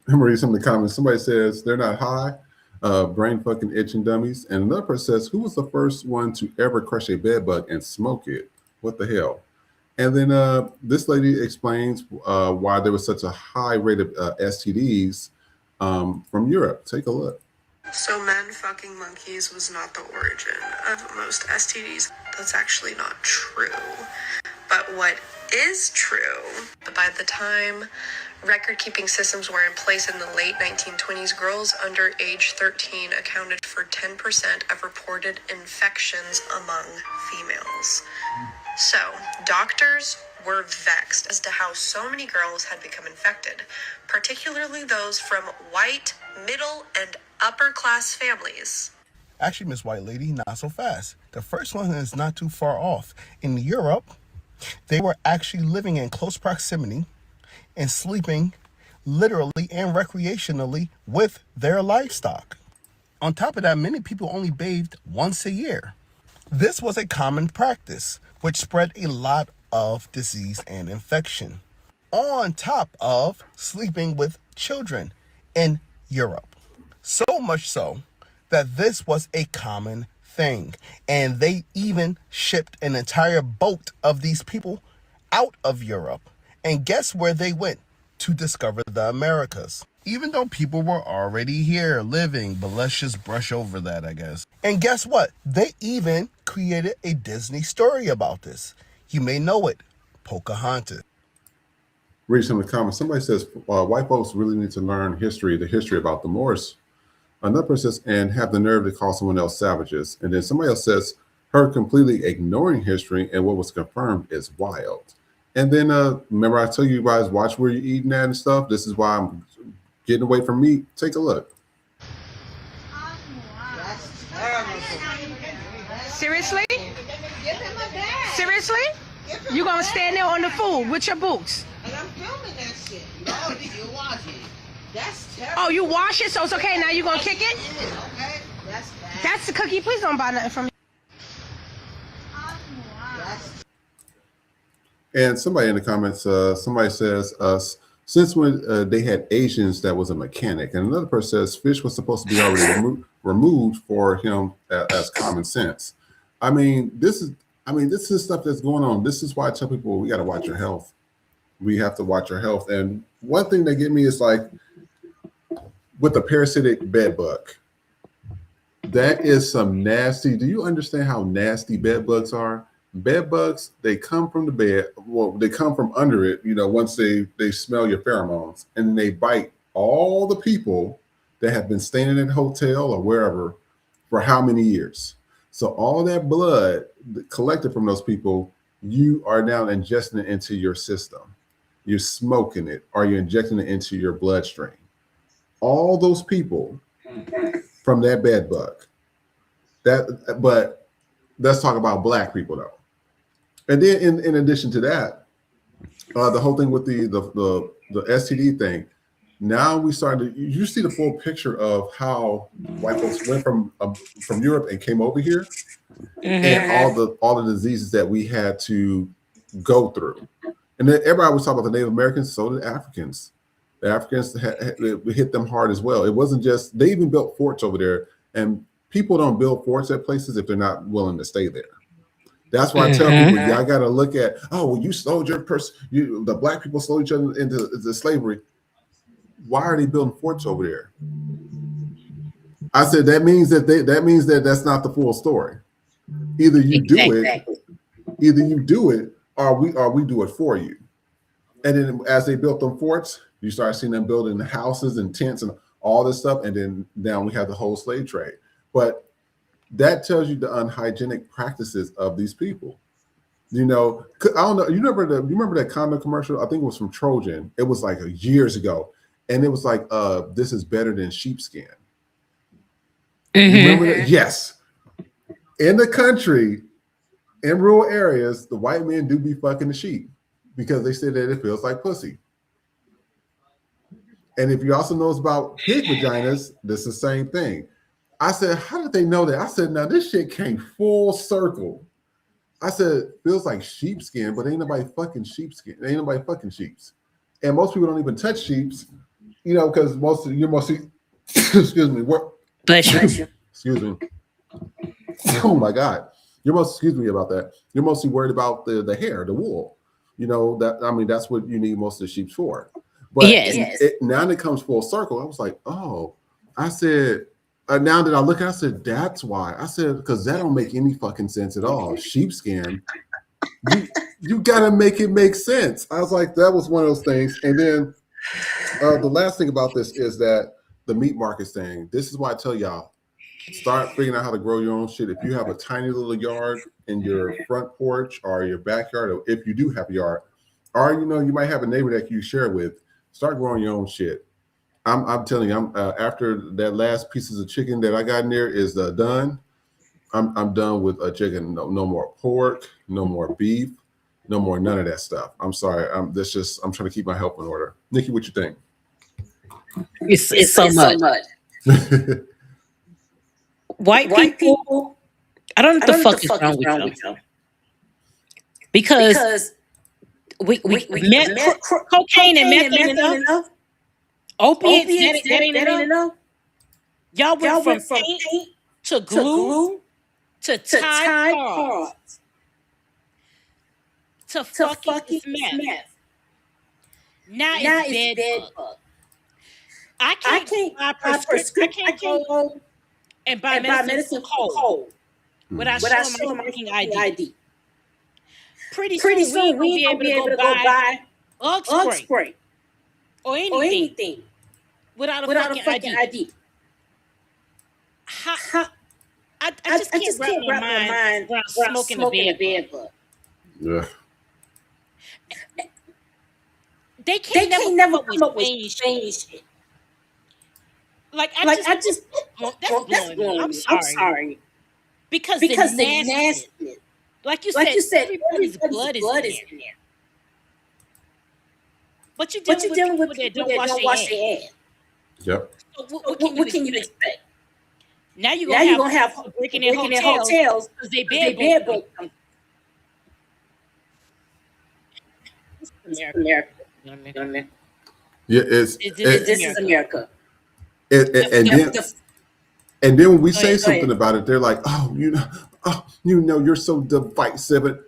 I'm reading some of the comments. Somebody says they're not high, brain fucking itching dummies. And another person says, who was the first one to ever crush a bed bug and smoke it? What the hell? And then this lady explains why there was such a high rate of STDs from Europe. Take a look. So men fucking monkeys was not the origin of most STDs. That's actually not true. But what is true, by the time record-keeping systems were in place in the late 1920s, girls under age 13 accounted for 10% of reported infections among females. So, doctors were vexed as to how so many girls had become infected, particularly those from white, middle, and upper-class families. Actually, Miss White Lady, not so fast. The first one is not too far off. In Europe, they were actually living in close proximity and sleeping literally and recreationally with their livestock. On top of that, many people only bathed once a year. This was a common practice, which spread a lot of disease and infection, on top of sleeping with children in Europe. So much so that this was a common thing. And they even shipped an entire boat of these people out of Europe. And guess where they went? To discover the Americas. Even though people were already here living, but let's just brush over that, I guess. And guess what? They even created a Disney story about this. You may know it, Pocahontas. Read some of the comments. Somebody says white folks really need to learn the history about the Moors. Another person says, and have the nerve to call someone else savages. And then somebody else says, her completely ignoring history and what was confirmed is wild. And then remember I tell you guys, watch where you're eating at and stuff. This is why I'm getting away from meat. Take a look. Seriously? Seriously? You gonna stand there on the food with your boots? And I'm filming that shit. No, you watch it. That's terrible. Oh, you wash it, so it's okay. Now you gonna kick it? Okay, that's bad. That's the cookie. Please don't buy nothing from me. And somebody in the comments, somebody says, since when they had Asians that was a mechanic, and another person says fish was supposed to be already removed for him as common sense. I mean, this is stuff that's going on. This is why I tell people we got to watch our health. We have to watch our health. And one thing that get me is like with the parasitic bed bug. That is some nasty. Do you understand how nasty bed bugs are? Bed bugs, they come from the bed. Well, they come from under it, once they smell your pheromones, and then they bite all the people that have been staying in a hotel or wherever for how many years. So all that blood collected from those people, you are now ingesting it into your system. You're smoking it, or you're injecting it into your bloodstream. All those people from that bed bug. But let's talk about black people though. And then in addition to that, the whole thing with the STD thing, now we started to, you see the full picture of how white folks went from Europe and came over here, and all the diseases that we had to go through. And then everybody was talking about the Native Americans, so did Africans. The Africans hit them hard as well. It wasn't just, they even built forts over there, and people don't build forts at places if they're not willing to stay there. That's why I tell people, y'all got to look at, you sold your person, the black people sold each other into slavery. Why are they building forts over there? I said that means that that's not the full story. Either you do it, Either you do it or we do it for you. And then as they built them forts, you start seeing them building houses and tents and all this stuff. And then now we have the whole slave trade. But that tells you the unhygienic practices of these people. You know, I don't know. You remember that condom commercial? I think it was from Trojan. It was like years ago. And it was like, this is better than sheepskin. Mm-hmm. You remember that? Yes. In the country, in rural areas, the white men do be fucking the sheep because they say that it feels like pussy. And if you also know about pig vaginas, this is the same thing. I said, how did they know that? I said, now this shit came full circle. I said, feels like sheepskin, but ain't nobody fucking sheepskin. Ain't nobody fucking sheeps. And most people don't even touch sheeps, you know, because you're mostly, excuse me, excuse me. Oh my God. Excuse me about that. You're mostly worried about the hair, the wool. You know, that's what you need most of the sheep for. But now that it comes full circle, I was like, oh, I said, now that I look, I said, that's why. I said, because that don't make any fucking sense at all. Sheepskin, you gotta make it make sense. I was like, that was one of those things. And then the last thing about this is that the meat market thing. This is why I tell y'all, start figuring out how to grow your own shit. If you have a tiny little yard in your front porch or your backyard, or if you do have a yard, or you know, you might have a neighbor that you share with, start growing your own shit. I'm telling you, after that last pieces of chicken that I got in there is done. I'm done with chicken. No more pork, no more beef, no more none of that stuff. I'm sorry. I'm trying to keep my health in order. Nikki, what you think? It's so much. White people, I don't know what the fuck is wrong with them. Because we cocaine and meth ain't enough. Opiates, that ain't enough. Y'all went from paint to glue to Tide Pods to fucking meth. Now it's bed bug. I can't buy prescription. I can't go and buy medicine for cold without showing my fucking ID. Pretty soon we won't be able to go buy Ugg spray or anything without a fucking ID. I just can't wrap my mind around smoking a bed bug. Yeah. They can't never come up with strange shit. Like I just that's blowing me. I'm sorry. Because the nastiness. Like you said, everybody's blood is in there. But you're dealing with people that don't wash their ass. Yep. So what can you expect? Now you're gonna have people breaking in hotels because they bed bugs. This is America. Yeah, this is America. And then when we say something about it, they're like, oh, you're so divisive.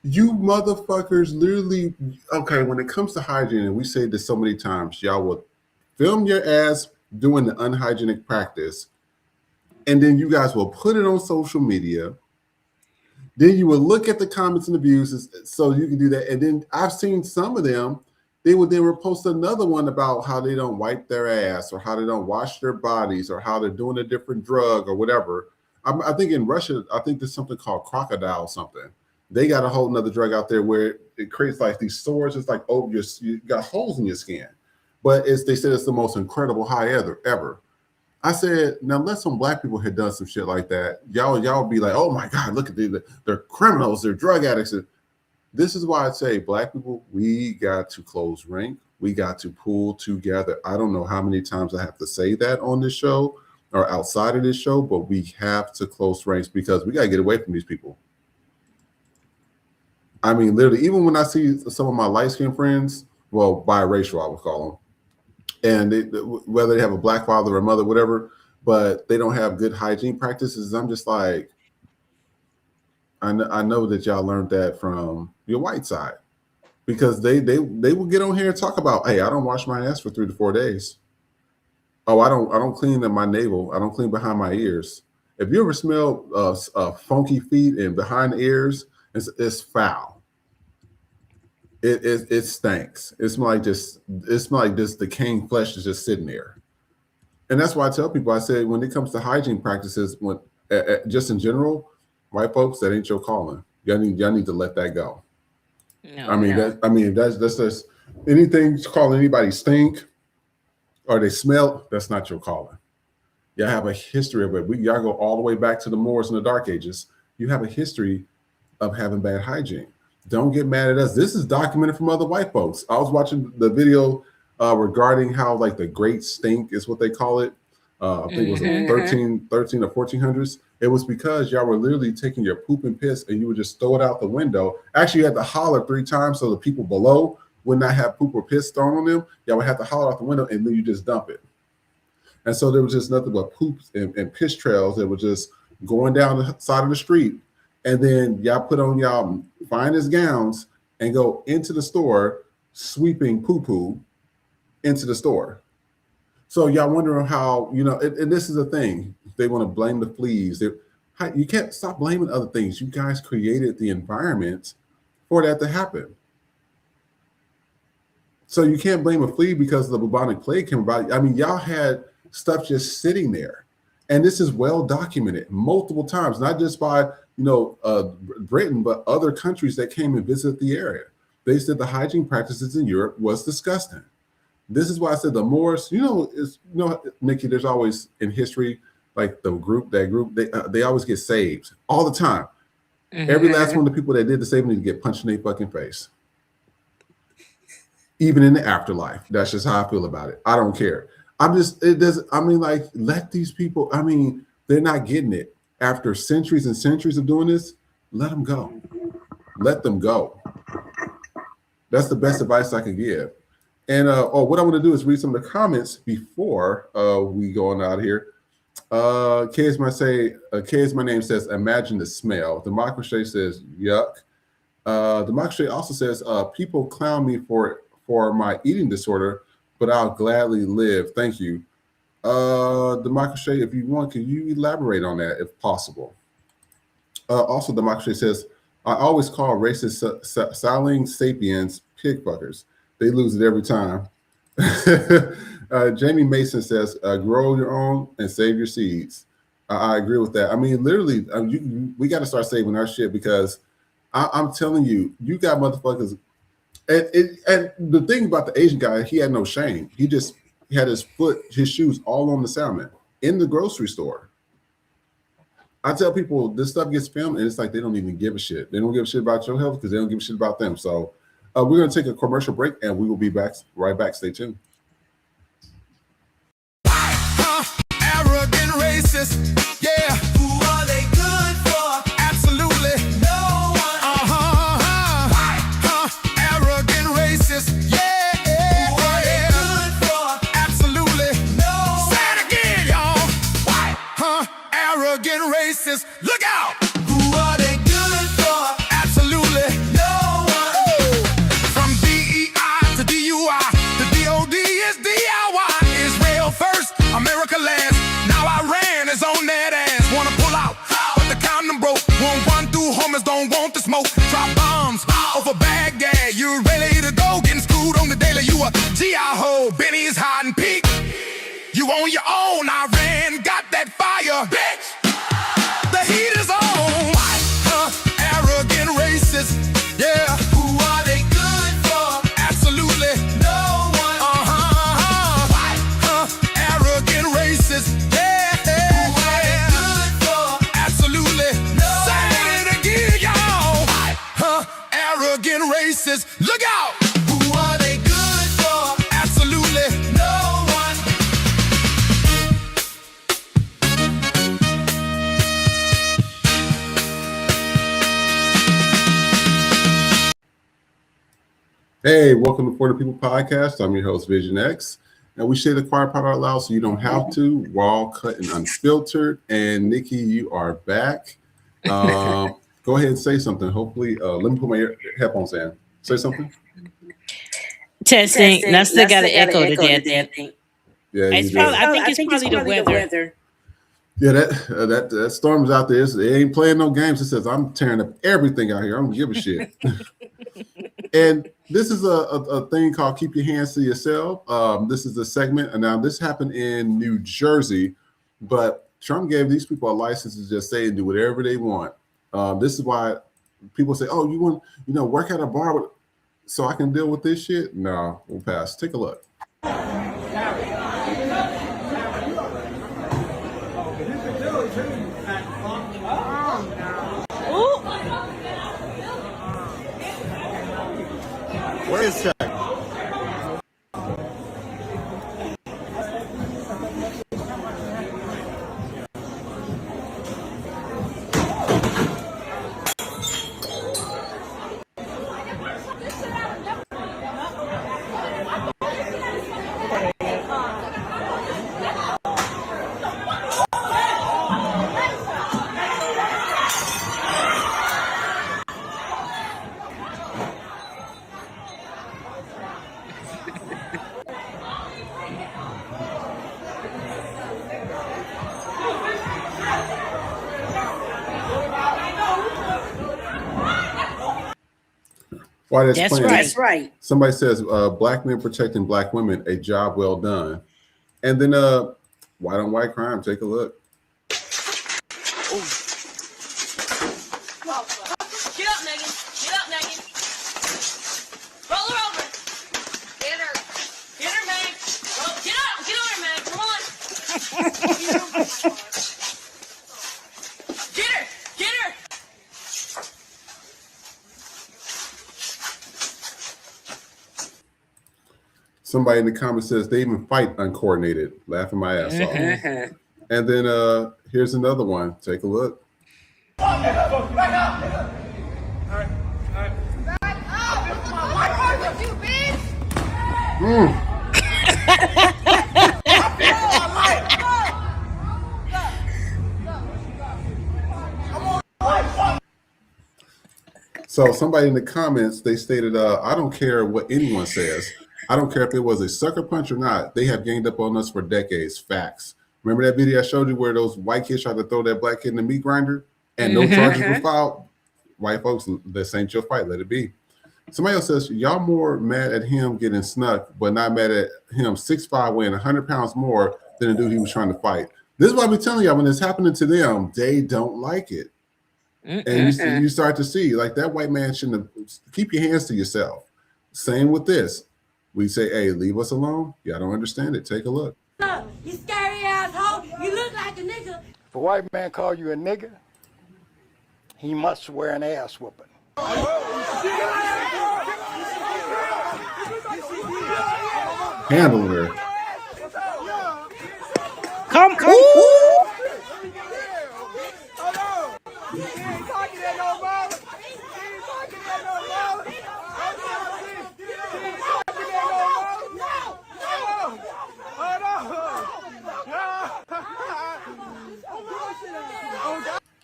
You motherfuckers literally, okay, when it comes to hygiene, and we say this so many times, y'all will film your ass doing the unhygienic practice, and then you guys will put it on social media. Then you will look at the comments and abuses so you can do that. And then I've seen some of them, they would then post another one about how they don't wipe their ass or how they don't wash their bodies or how they're doing a different drug or whatever. I think in Russia, I think there's something called crocodile something. They got a whole nother drug out there where it creates like these sores. It's like, oh, you got holes in your skin. But they said it's the most incredible high ever. I said, now unless some black people had done some shit like that, y'all would be like, oh my God, look at they're criminals, they're drug addicts. This is why I say, black people, we got to close rank. We got to pull together. I don't know how many times I have to say that on this show or outside of this show, but we have to close ranks because we got to get away from these people. I mean, literally, even when I see some of my light-skinned friends, well, biracial, I would call them, and whether they have a black father or mother, whatever, but they don't have good hygiene practices, I'm just like, I know that y'all learned that from your white side, because they will get on here and talk about, hey, I don't wash my ass for 3 to 4 days. Oh, I don't clean in my navel. I don't clean behind my ears. If you ever smell funky feet and behind the ears, It's foul. It stinks. It's like this decaying flesh is just sitting there. And that's why I tell people, I say, when it comes to hygiene practices, when just in general, white folks, that ain't your calling. Y'all need to let that go. That's just anything calling anybody stink or they smell, that's not your calling. Y'all have a history of it. Y'all go all the way back to the Moors in the Dark Ages. You have a history of having bad hygiene. Don't get mad at us. This is documented from other white folks. I was watching the video regarding how like the Great Stink is what they call it. I think it was 13 or 1400s. It was because y'all were literally taking your poop and piss and you would just throw it out the window. Actually, you had to holler 3 times so the people below would not have poop or piss thrown on them. Y'all would have to holler out the window and then you just dump it. And so there was just nothing but poops and piss trails that were just going down the side of the street. And then y'all put on y'all finest gowns and go into the store sweeping poo-poo into the store. So y'all wondering how, and this is the thing. They want to blame the fleas. You can't stop blaming other things. You guys created the environment for that to happen. So you can't blame a flea because the bubonic plague came about. I mean, y'all had stuff just sitting there. And this is well documented multiple times, not just by, Britain, but other countries that came and visited the area. They said the hygiene practices in Europe was disgusting. This is why I said the Moors, Nikki, there's always in history, like that group, they always get saved all the time. Every last one of the people that did the saving need to get punched in their fucking face. Even in the afterlife. That's just how I feel about it. I don't care. Let these people, they're not getting it. After centuries and centuries of doing this, let them go. Let them go. That's the best advice I can give. And what I want to do is read some of the comments before we go on out here. K is my name says, imagine the smell. Democracy says, yuck. Democracy also says, people clown me for my eating disorder, but I'll gladly live. Thank you. Democracy, if you want, can you elaborate on that if possible? Also, Democracy says, I always call racist Saling sapiens pig fuckers. They lose it every time. Jamie Mason says, grow your own and save your seeds. I agree with that. Literally, we got to start saving our shit because I'm telling you, you got motherfuckers. And the thing about the Asian guy, he had no shame. He had his shoes all on the salmon in the grocery store. I tell people this stuff gets filmed and it's like they don't even give a shit. They don't give a shit about your health because they don't give a shit about them. So we're going to take a commercial break and we will be right back. Stay tuned. Arrogant racist, yeah. Who are they good for? Absolutely no one. Arrogant racist, yeah. Who are they good for? Absolutely no one. Say it again, y'all. Arrogant racist, look out. Who are they good for? Absolutely no one. From DEI to DUI, the DOD is DIY. Israel first, America last. Now Iran is on that ass. Wanna pull out, but the condom broke. Won't run through homeless, don't want the smoke. Drop bombs over Baghdad. You ready to go? Getting screwed on the daily. You a GI hole. Benny's hiding peak. You on your own. Iran got that fire, bitch. The heat is on. Arrogant racist, yeah. Who are they good for? Absolutely no one. Arrogant racist, yeah. Who are they good for? Absolutely no one. Say it again, y'all. Arrogant racist, look out. Who are they good for? Absolutely no one. Hey, welcome to For the People podcast. I'm your host, Vision X, and we share the quiet part out loud so you don't have to. Raw, cut, and unfiltered. And Nikki, you are back. Go ahead and say something. Hopefully, let me put my headphones in. Say something. Testing. I still got an echo today, I think. Yeah, I think it's probably the weather. Yeah, that storm's out there. It ain't playing no games. It says, I'm tearing up everything out here. I don't give a shit. And this is a thing called Keep Your Hands to Yourself. This is a segment. And now this happened in New Jersey, but Trump gave these people a license to just say and do whatever they want. This is why people say, oh, you want, work at a bar so I can deal with this shit? No, we'll pass. Take a look. Where is Shaq? Why That's right. Somebody says, black men protecting black women, a job well done. And then white on white crime, take a look. Get up, Megan. Get up, Megan. Roll her over. Get her. Get her, Meg. Get up. Get on her, Meg. Come on. Get her. Get her. Somebody in the comments says they even fight uncoordinated, laughing my ass off. And then here's another one. Take a look. Back up. Back up. You bitch. So somebody in the comments, they stated, I don't care what anyone says. I don't care if it was a sucker punch or not. They have ganged up on us for decades. Facts. Remember that video I showed you where those white kids tried to throw that black kid in the meat grinder and no charges were filed? White folks, this ain't your fight. Let it be. Somebody else says, y'all more mad at him getting snuck, but not mad at him 6'5", weighing 100 pounds more than the dude he was trying to fight. This is why I'm telling y'all, when it's happening to them, they don't like it. And you start to see, like, that white man shouldn't have, keep your hands to yourself. Same with this. We say, hey, leave us alone. Y'all don't understand it. Take a look. You scary asshole. You look like a nigga. If a white man call you a nigga, he must wear an ass whooping. Handling her. Come.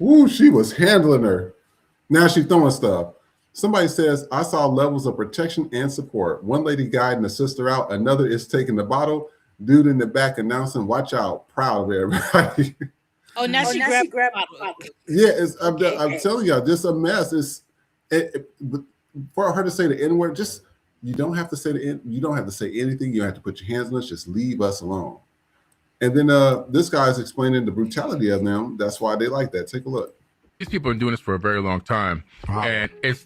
Ooh, she was handling her. Now she's throwing stuff. Somebody says, I saw levels of protection and support. One lady guiding the sister out. Another is taking the bottle. Dude in the back announcing, watch out. Proud of everybody. Oh, now she grabbed the bottle. Yeah, I'm telling y'all, just a mess. For her to say the N-word, just, you don't have to say you don't have to say anything. You don't have to put your hands on us. Just leave us alone. And then this guy's explaining the brutality of them. That's why they like that. Take a look. These people have been doing this for a very long time, and it's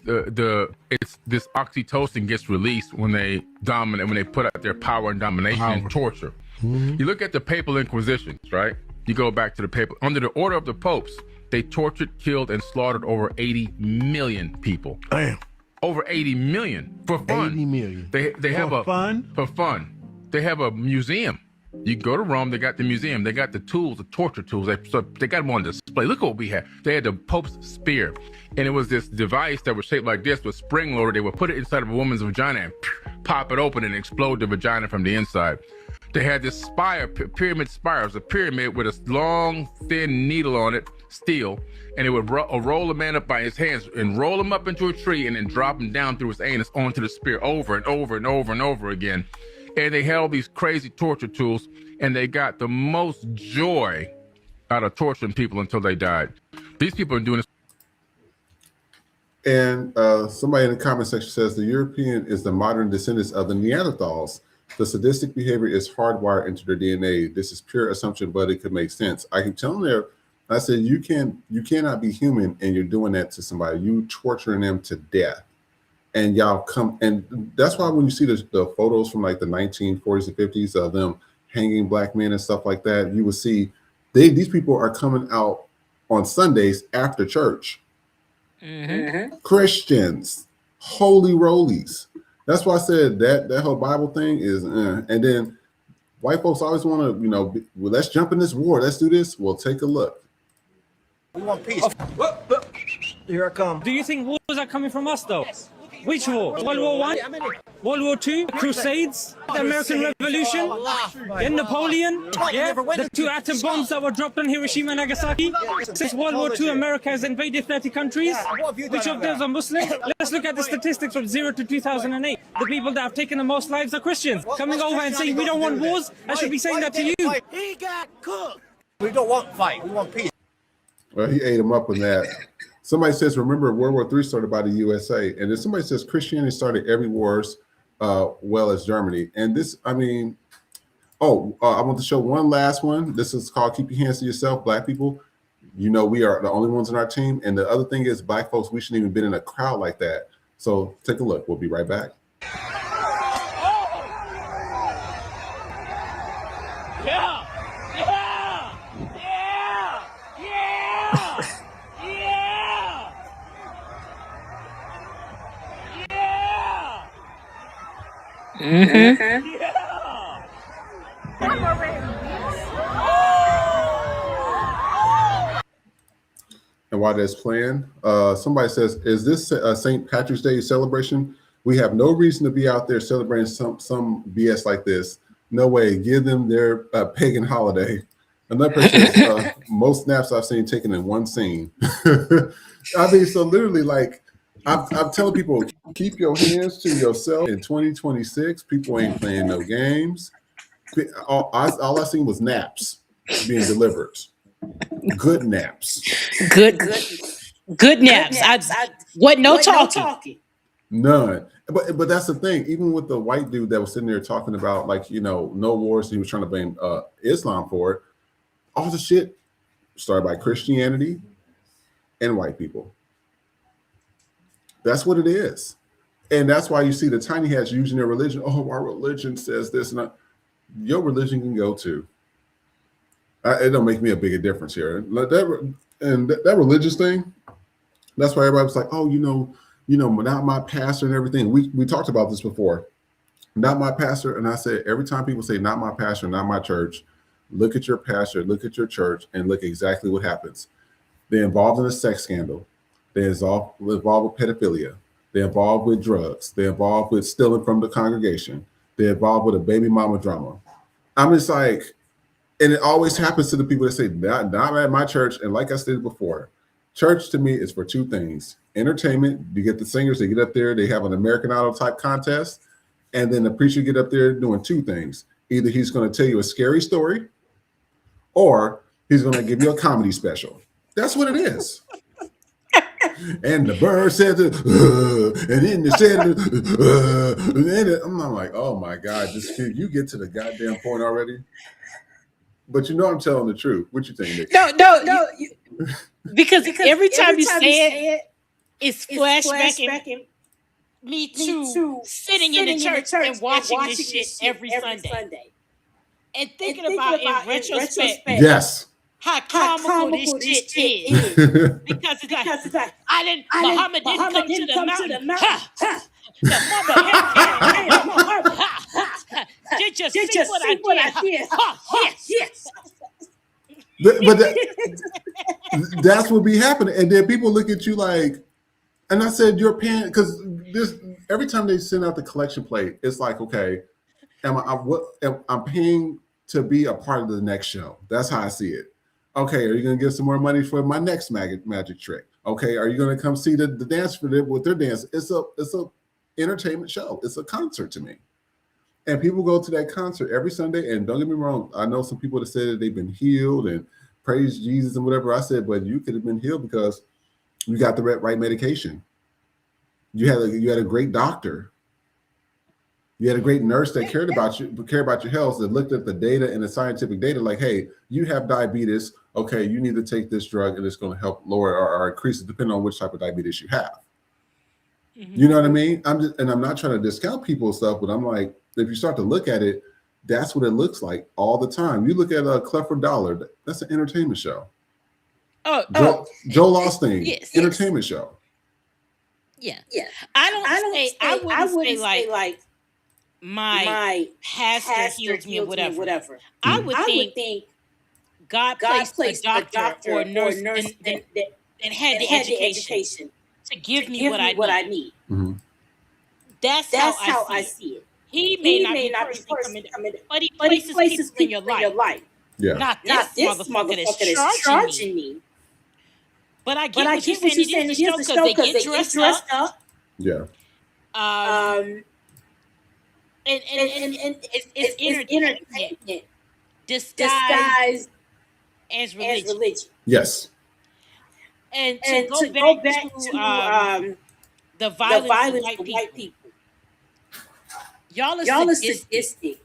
it's this oxytocin gets released when they dominate, when they put out their power and domination and torture. You look at the papal inquisitions, right? You go back to the papal, under the order of the popes, they tortured, killed, and slaughtered over 80 million people. Damn. Over 80 million for fun. 80 million. They have for fun. They have a museum. You go to Rome, they got the museum. They got the tools, the torture tools. They got them on display. Look what we had. They had the Pope's spear. And it was this device that was shaped like this with spring loaded. They would put it inside of a woman's vagina and pop it open and explode the vagina from the inside. They had this spire, pyramid spire. It was a pyramid with a long, thin needle on it, steel. And it would roll a man up by his hands and roll him up into a tree and then drop him down through his anus onto the spear over and over and over and over again. And they had all these crazy torture tools, and they got the most joy out of torturing people until they died. These people are doing this. And somebody in the comment section says the European is the modern descendants of the Neanderthals. The sadistic behavior is hardwired into their DNA. This is pure assumption, but it could make sense. I keep telling them, I said, you cannot be human and you're doing that to somebody. You torturing them to death. And y'all come, and that's why when you see the photos from like the 1940s and 50s of them hanging black men and stuff like that, you will see these people are coming out on Sundays after church. Christians, holy rollies. That's why I said that whole Bible thing is, and then white folks always want to, well, let's jump in this war. Let's do this. Well, take a look. We want peace. Here I come. Do you think wars are coming from us, though? Which war? World War I? World War II? Crusades? The American Revolution? And Napoleon? Yeah? The 2 atom bombs that were dropped on Hiroshima and Nagasaki? Since World War II, America has invaded 30 countries. Which of those are Muslims? Let's look at the statistics from 0 to 2008. The people that have taken the most lives are Christians. Coming over and saying we don't want wars, I should be saying that to you. He got cooked. We don't want fight. We want peace. Well, he ate him up on that. Somebody says, remember, World War III started by the USA. And then somebody says Christianity started every wars, well as Germany. And this, I mean, I want to show one last one. This is called Keep Your Hands to Yourself, Black people. We are the only ones on our team. And the other thing is, Black folks, we shouldn't even been in a crowd like that. So take a look. We'll be right back. And while that's playing, somebody says, is this St. Patrick's Day celebration? We have no reason to be out there celebrating some BS like this. No way. Give them their pagan holiday. Another person says, most snaps I've seen taken in one scene. I mean, so literally, like, I'm telling people, keep your hands to yourself. In 2026, people ain't playing no games. All I seen was naps being delivered. Good naps. Good naps. I wasn't no talking. None. But that's the thing. Even with the white dude that was sitting there talking about, like, no wars, he was trying to blame Islam for it. All the shit started by Christianity and white people. That's what it is. And that's why you see the tiny hats using their religion. Oh, our religion says this. And your religion can go too. It don't make me a bigger difference here. That religious thing, that's why everybody was like, oh, not my pastor and everything. We talked about this before. Not my pastor. And I said, every time people say not my pastor, not my church, look at your pastor, look at your church, and look exactly what happens. They're involved in a sex scandal. They're involved with pedophilia. They're involved with drugs. They're involved with stealing from the congregation. They're involved with a baby mama drama. I'm just like, and it always happens to the people that say, not at my church. And like I said before, church to me is for two things. Entertainment, you get the singers, they get up there, they have an American Idol type contest. And then the preacher get up there doing two things. Either he's going to tell you a scary story or he's going to give you a comedy special. That's what it is. And the bird said, and then they said, and then I'm like, oh my God, you get to the goddamn point already. But I'm telling the truth. What you think, Nick? No. Because every time you say it, it's flashbacking me to sitting in the church and watching this shit every Sunday. And thinking about in retrospect. Yes. How comical this shit is. Because it's like, Muhammad didn't come to the mountain. Did you see what I did? Yes. But that's what be happening. And then people look at you like, and I said, you're paying, because every time they send out the collection plate, it's like, okay, I'm paying to be a part of the next show. That's how I see it. Okay, are you going to give some more money for my next magic trick? Okay, are you going to come see the dance for them with their dance? It's a entertainment show. It's a concert to me. And people go to that concert every Sunday. And don't get me wrong, I know some people that say that they've been healed and praise Jesus and whatever. I said, but you could have been healed because you got the right medication. You had a great doctor. You had a great nurse that cared about your health, that looked at the data and the scientific data, like, hey, you have diabetes. Okay, you need to take this drug and it's going to help lower or increase it depending on which type of diabetes you have. You know what I mean? I'm not trying to discount people's stuff, but I'm like, if you start to look at it, that's what it looks like all the time. You look at Clifford Dollar, that's an entertainment show. Joel Osteen, entertainment show. Yeah. I wouldn't say like my pastor healed me or whatever. I would think God placed a doctor or a nurse that had the education to give me what I need. Mm-hmm. That's how I see it. He may not be personally coming, but he places people in your life. Yeah. Not this motherfucker that's charging me. But I get what you're saying. It is a show because they get dressed up. Yeah. And it's entertainment disguised as religion. Yes. And to go back to the violence of white people. Y'all are sadistic.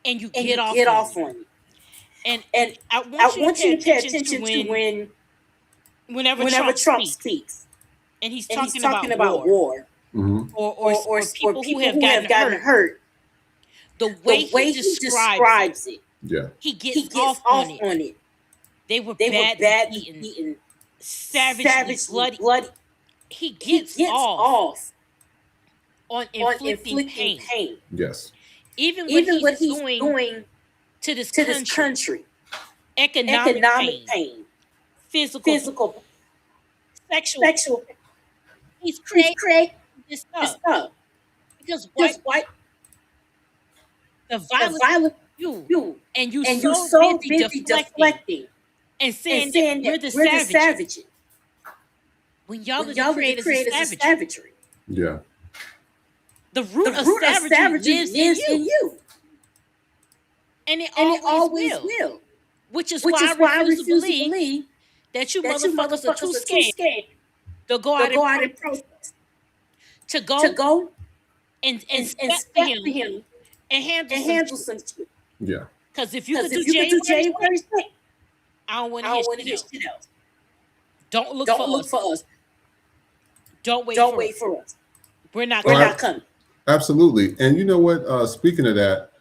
And you get off on it. And I want you to pay attention to whenever Trump speaks. And he's talking about war. Mm-hmm. Or people who have gotten hurt. The way he describes it. Yeah. He gets off on it. They were badly beaten. Savagely bloody. He gets off on inflicting pain. Yes. Even what he's doing to this country. Economic pain. Physical. Sexual. He's creating this stuff. Because white the violence you and you so busy deflecting and saying that we're the savages. When y'all are the creators of savagery. Yeah. The root of savagery lives in you. And it always will. Which is why I refuse to believe that you motherfuckers are too scared to go out and protest. To go and step to him and handle some shit. Yeah. Because if you could do January 1st, I don't want to hear shit else. Don't look for us. Don't wait for us. We're not coming. Absolutely. And you know what? Speaking of that,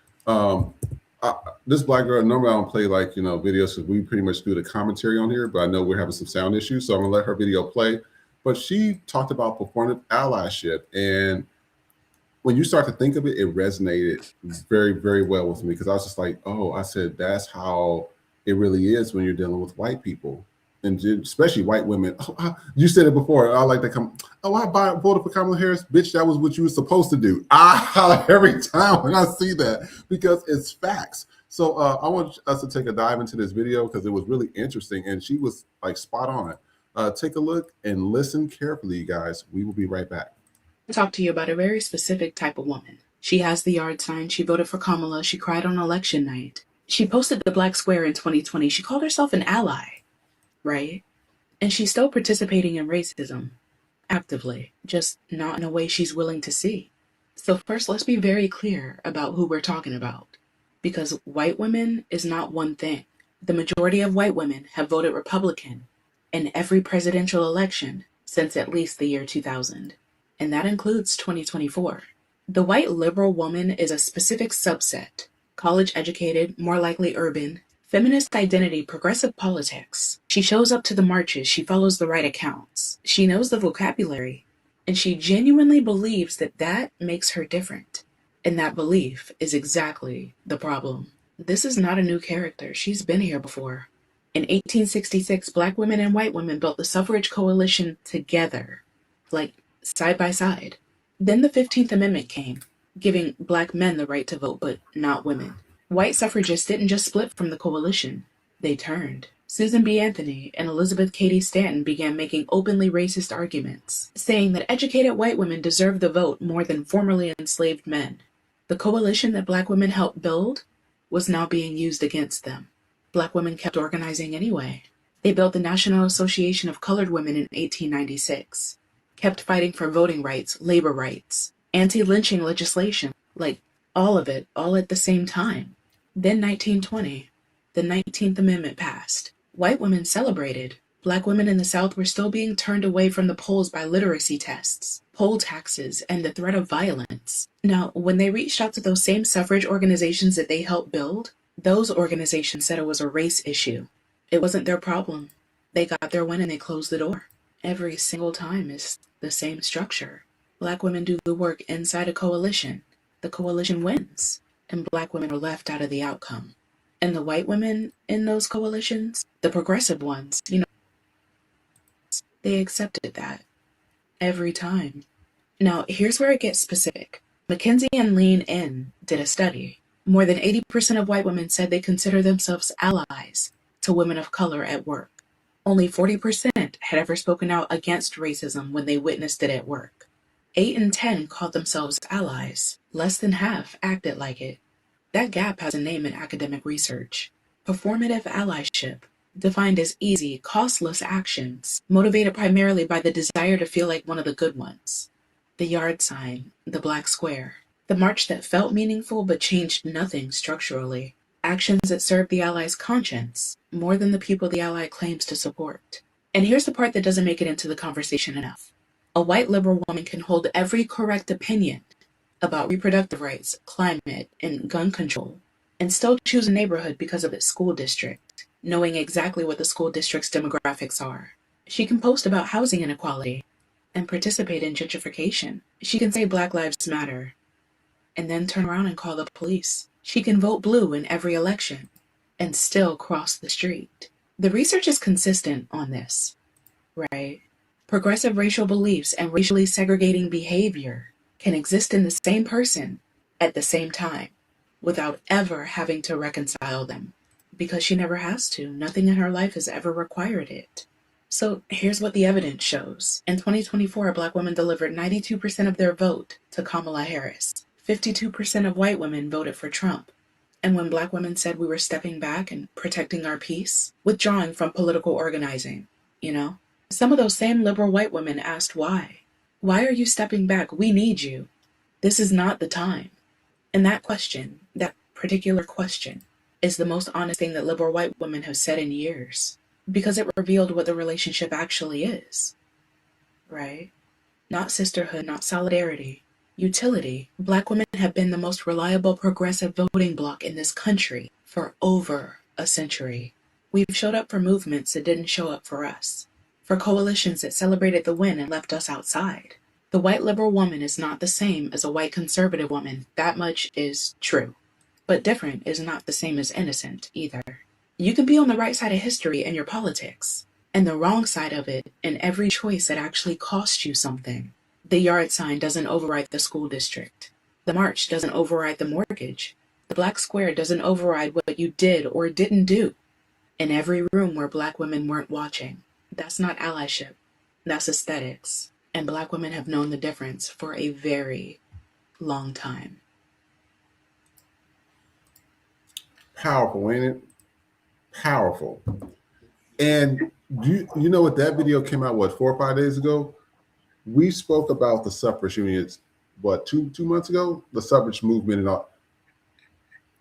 this black girl, normally I don't play videos because we pretty much do the commentary on here, but I know we're having some sound issues, so I'm gonna let her video play. But she talked about performative allyship, and when you start to think of it, it resonated very, very well with me because I was just like, oh, I said that's how it really is when you're dealing with white people, and especially white women. Oh, you said it before. I like to come. Oh, I voted for Kamala Harris, bitch. That was what you were supposed to do. I holler every time when I see that because it's facts. So I want us to take a dive into this video because it was really interesting, and she was like spot on. Take a look and listen carefully, you guys. We will be right back. Talk to you about a very specific type of woman. She has the yard sign. She voted for Kamala. She cried on election night. She posted the black square in 2020. She called herself an ally, right? And she's still participating in racism actively, just not in a way she's willing to see. So first, let's be very clear about who we're talking about, because white women is not one thing. The majority of white women have voted Republican in every presidential election since at least the year 2000, and that includes 2024. The white liberal woman is a specific subset, college-educated, more likely urban, feminist identity, progressive politics. She shows up to the marches, she follows the right accounts, she knows the vocabulary, and she genuinely believes that that makes her different. And that belief is exactly the problem. This is not a new character, she's been here before. In 1866, black women and white women built the suffrage coalition together, like side by side. Then the 15th Amendment came, giving black men the right to vote, but not women. White suffragists didn't just split from the coalition, they turned. Susan B. Anthony and Elizabeth Cady Stanton began making openly racist arguments, saying that educated white women deserved the vote more than formerly enslaved men. The coalition that black women helped build was now being used against them. Black women kept organizing anyway. They built the National Association of Colored Women in 1896, kept fighting for voting rights, labor rights, anti-lynching legislation, like all of it, all at the same time. Then 1920, the 19th Amendment passed. White women celebrated. Black women in the South were still being turned away from the polls by literacy tests, poll taxes, and the threat of violence. Now, when they reached out to those same suffrage organizations that they helped build, those organizations said it was a race issue. It wasn't their problem. They got their win and they closed the door. Every single time is the same structure. Black women do the work inside a coalition. The coalition wins, and Black women are left out of the outcome. And the white women in those coalitions, the progressive ones, they accepted that every time. Now, here's where it gets specific. McKinsey and Lean In did a study. More than 80% of white women said they consider themselves allies to women of color at work. Only 40% had ever spoken out against racism when they witnessed it at work. 8 in 10 called themselves allies. Less than half acted like it. That gap has a name in academic research. Performative allyship, defined as easy, costless actions, motivated primarily by the desire to feel like one of the good ones. The yard sign, the black square, the march that felt meaningful but changed nothing structurally. Actions that served the ally's conscience more than the people the ally claims to support. And here's the part that doesn't make it into the conversation enough. A white liberal woman can hold every correct opinion about reproductive rights, climate, and gun control, and still choose a neighborhood because of its school district, knowing exactly what the school district's demographics are. She can post about housing inequality and participate in gentrification. She can say Black Lives Matter and then turn around and call the police. She can vote blue in every election and still cross the street. The research is consistent on this, right? Progressive racial beliefs and racially segregating behavior can exist in the same person at the same time without ever having to reconcile them, because she never has to. Nothing in her life has ever required it. So here's what the evidence shows. In 2024, Black women delivered 92% of their vote to Kamala Harris. 52% of white women voted for Trump. And when Black women said we were stepping back and protecting our peace, withdrawing from political organizing, some of those same liberal white women asked why. Why are you stepping back? We need you. This is not the time. And that question, that particular question, is the most honest thing that liberal white women have said in years, because it revealed what the relationship actually is, right? Not sisterhood, not solidarity, utility. Black women have been the most reliable progressive voting bloc in this country for over a century. We've showed up for movements that didn't show up for us, for coalitions that celebrated the win and left us outside. The white liberal woman is not the same as a white conservative woman. That much is true. But different is not the same as innocent either. You can be on the right side of history in your politics, and the wrong side of it in every choice that actually costs you something. The yard sign doesn't override the school district. The march doesn't override the mortgage. The black square doesn't override what you did or didn't do in every room where Black women weren't watching. That's not allyship. That's aesthetics. And Black women have known the difference for a very long time. Powerful, ain't it? Powerful. And you know what? That video came out, 4 or 5 days ago? We spoke about the suffrage unions, 2 months ago? The suffrage movement and all.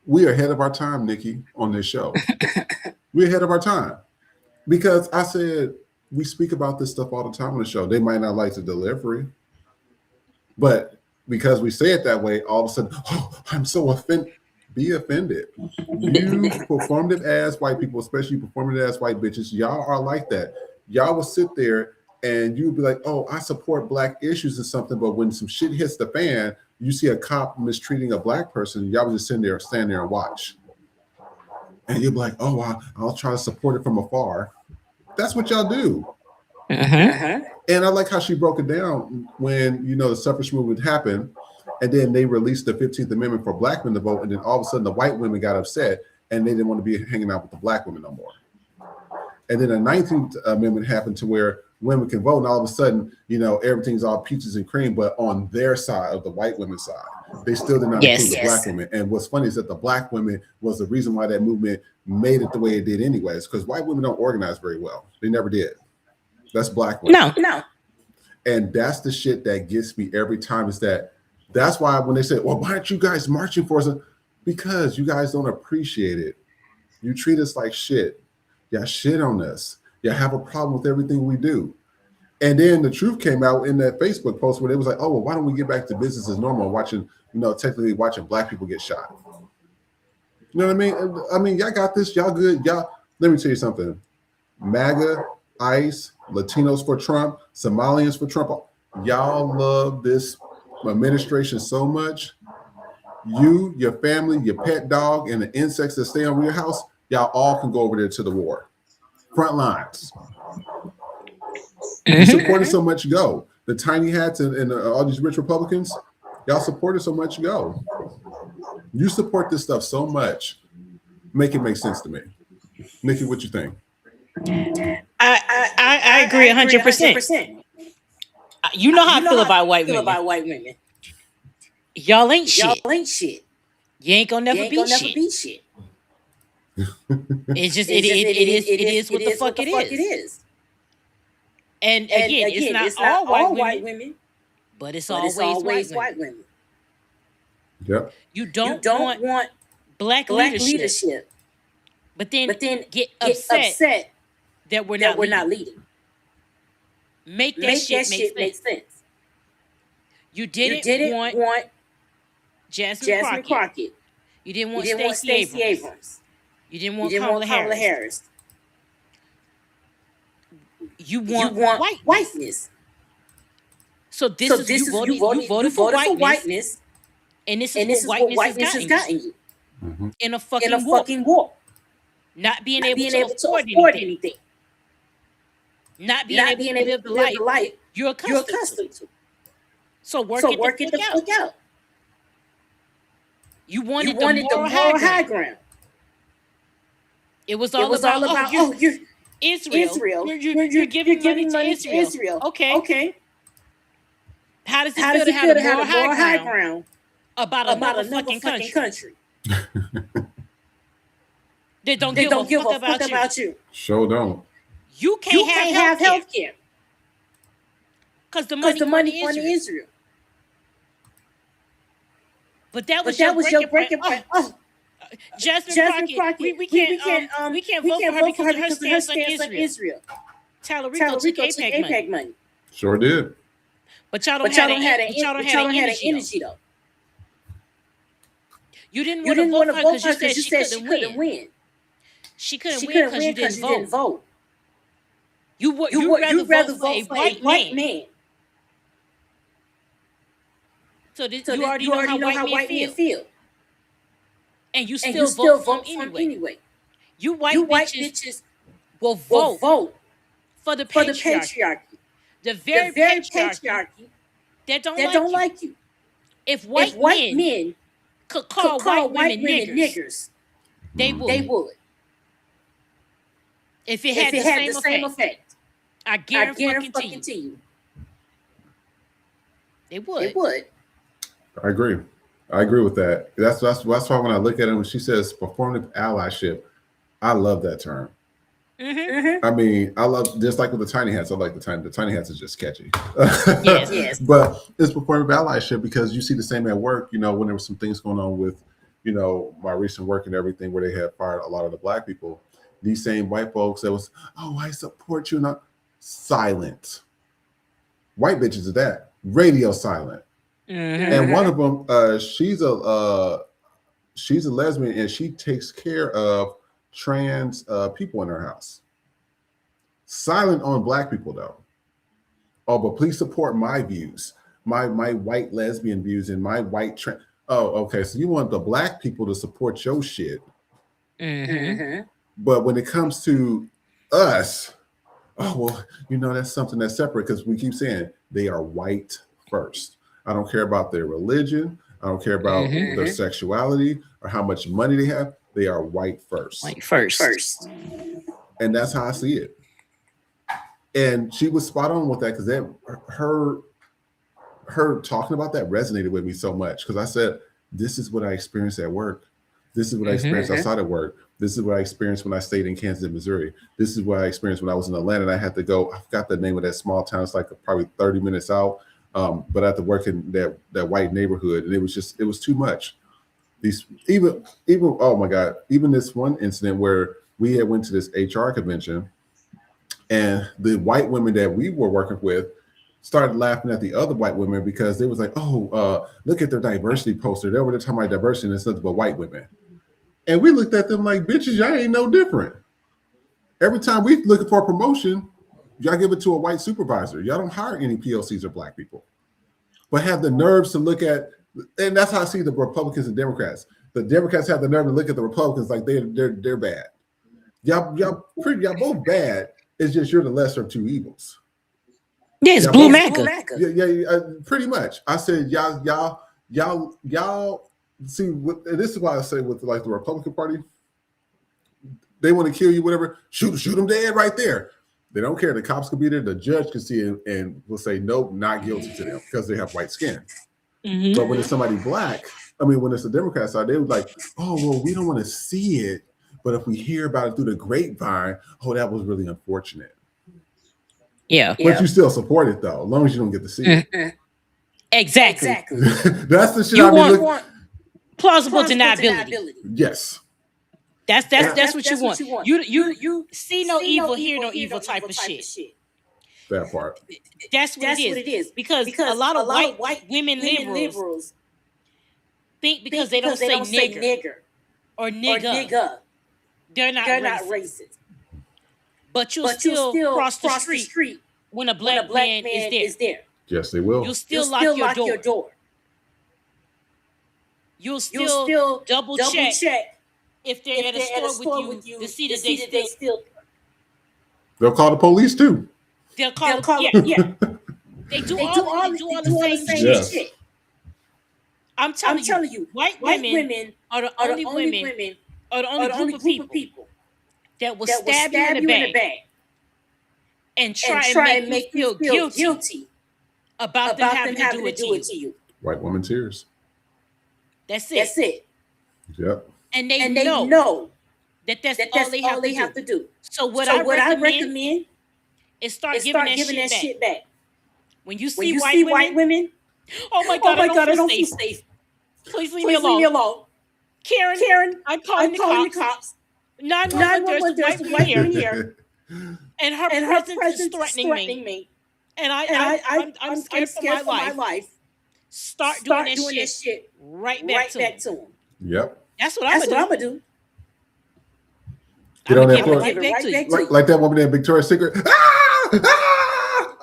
We are ahead of our time, Nikki, on this show. We're ahead of our time. Because I said, we speak about this stuff all the time on the show. They might not like the delivery, but because we say it that way, all of a sudden, oh, I'm so offended. Be offended. You performative ass white people, especially performative ass white bitches, y'all are like that. Y'all will sit there and you'll be like, oh, I support Black issues and something, but when some shit hits the fan, you see a cop mistreating a Black person, y'all will just stand there and watch. And you'll be like, oh, I'll try to support it from afar. That's what y'all do. And I like how she broke it down when, the suffrage movement happened, and then they released the 15th Amendment for Black men to vote, and then all of a sudden the white women got upset, and they didn't want to be hanging out with the Black women no more. And then the 19th Amendment happened to where women can vote, and all of a sudden, everything's all peaches and cream. But on their side, of the white women's side, they still did not include the black women. And what's funny is that the black women was the reason why that movement made it the way it did anyways, because white women don't organize very well. They never did. That's black women. No. And that's the shit that gets me every time, is that's why when they say, well, why aren't you guys marching for us? Because you guys don't appreciate it. You treat us like shit. Y'all shit on us. Y'all have a problem with everything we do. And then the truth came out in that Facebook post where they was like, oh, well, why don't we get back to business as normal, technically watching black people get shot. You know what I mean? I mean, y'all got this. Y'all good. Y'all, let me tell you something. MAGA, ICE, Latinos for Trump, Somalians for Trump. Y'all love this administration so much. You, your family, your pet dog, and the insects that stay over your house, y'all all can go over there to the war. Front lines. You supported so much, go. The tiny hats and all these rich Republicans, y'all supported so much, go. You support this stuff so much. Make it make sense to me. Nikki, what you think? I agree 100%. You know how I feel about white women. Y'all ain't shit. You ain't gonna never be shit. It's just it is what the fuck it is. And again, it's not all white women, but it's always white women. Yep. You don't want black leadership, but then get upset that we're not leading. Make that shit make sense. You didn't want Jasmine Crockett. You didn't want Stacey Abrams. You didn't want Kamala Harris. You want whiteness. So this is you voted for whiteness, and this is what whiteness has gotten you in a fucking war. Not being able to afford anything. Not being able to live the life you're accustomed to. So work it the fuck out. You wanted the moral high ground. It was all about you're Israel. You're giving money to Israel. Okay. How does it feel to have a moral high ground about another fucking country? They don't give a fuck about you. Sure don't. You can't have health care. Because the money went to Israel. But that was your breaking point. Jasmine Crockett, we can't vote for her because of her stance on Israel. Tallarico took APEC money. Sure did. But y'all don't have an energy though. You didn't want to vote for her because you said she couldn't win. She couldn't win because you didn't vote. You rather vote for a white man. So you already know how white men feel. And you still vote for them anyway. You white bitches will vote for the patriarchy. The very patriarchy that don't like you. If white men could call white women niggers, they would. If it had the same effect. I guarantee you. They would. I agree with that. That's why when I look at it, when she says performative allyship, I love that term. I mean, I love, just like with the tiny hats. I like the tiny hats is just catchy. Yes. But it's performative allyship because you see the same at work. When there was some things going on with, my recent work and everything, where they had fired a lot of the black people. These same white folks that was, oh, I support you, not silent. White bitches are that radio silent. And one of them, she's a lesbian, and she takes care of trans people in her house. Silent on black people though. Oh, but please support my views, my white lesbian views, and my white trans. Oh, okay. So you want the black people to support your shit, but when it comes to us, oh well, that's something that's separate because we keep saying they are white first. I don't care about their religion. I don't care about their sexuality or how much money they have. They are white first. White first. And that's how I see it. And she was spot on with that because her talking about that resonated with me so much because I said, this is what I experienced at work. This is what I experienced outside of work. This is what I experienced when I stayed in Kansas and Missouri. This is what I experienced when I was in Atlanta and I had to go. I forgot the name of that small town. It's like probably 30 minutes out. But I had to work in that white neighborhood. And it was too much. Even oh my God, even this one incident where we had went to this HR convention and the white women that we were working with started laughing at the other white women because they was like, look at their diversity poster. They were talking about diversity and it's nothing but white women. And we looked at them like, bitches, y'all ain't no different. Every time we looking for a promotion, y'all give it to a white supervisor. Y'all don't hire any PLCs or black people. But have the nerves to look at, and that's how I see the Republicans and Democrats. The Democrats have the nerve to look at the Republicans like they're bad. Y'all both bad. It's just you're the lesser of two evils. Yeah, it's blue MAGA. Yeah, pretty much. I said y'all see. This is why I say with like the Republican Party, they want to kill you, whatever. Shoot them dead right there. They don't care. The cops could be there. The judge could see it and will say nope, not guilty to them because they have white skin. But when it's somebody black, when it's the Democrat side, they would like, oh well, we don't want to see it, but if we hear about it through the grapevine, oh that was really unfortunate. Yeah. But you still support it though, as long as you don't get to see it. Exactly. That's the shit You I mean. want plausible deniability. Yes. That's what you want. You see no evil, hear no evil type of shit. That part. That's what it is. Because a lot of white women liberals think because they don't say nigger or nigga, they're not racist. But you'll still cross the street when a black man is there. Yes, they will. You'll still lock your door. You'll still double check if they're at a store with you to see that they still. They'll call the police too. They'll call. Yeah. They do all the same shit. I'm telling you, white women are the only women or the only group of people that will stab you in the back and try and make you feel guilty about them having to do it to you. White woman tears. That's it. Yep. And they know that's all they have to do. So what I recommend is start giving that shit back. When you see white women, oh my God, I don't feel safe. Please leave me alone. Karen, I'm calling the cops. 911, there's a white woman here. And her presence is threatening me. And I'm scared for my life. Start doing that shit right back to them. Yep. That's what I'm gonna do. Get on that floor. Like that woman in Victoria's Secret.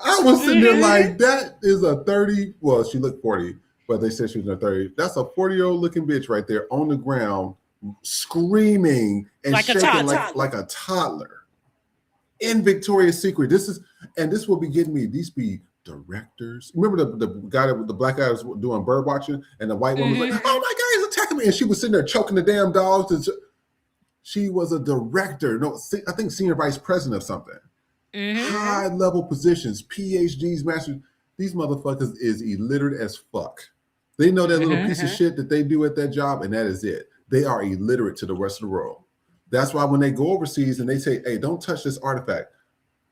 I was sitting there like, that is a 30. Well, she looked 40, but they said she was in her 30. That's a 40-year-old looking bitch right there on the ground, screaming and like shaking like a toddler in Victoria's Secret. This will be getting me. These be directors. Remember the guy the black guy was doing bird watching, and the white woman was like, "Oh my God, he's attacking me!" And she was sitting there choking the damn dogs. She was a director. No, I think senior vice president of something. High level positions, PhDs, masters. These motherfuckers is illiterate as fuck. They know that little piece of shit that they do at that job, and that is it. They are illiterate to the rest of the world. That's why when they go overseas and they say, "Hey, don't touch this artifact,"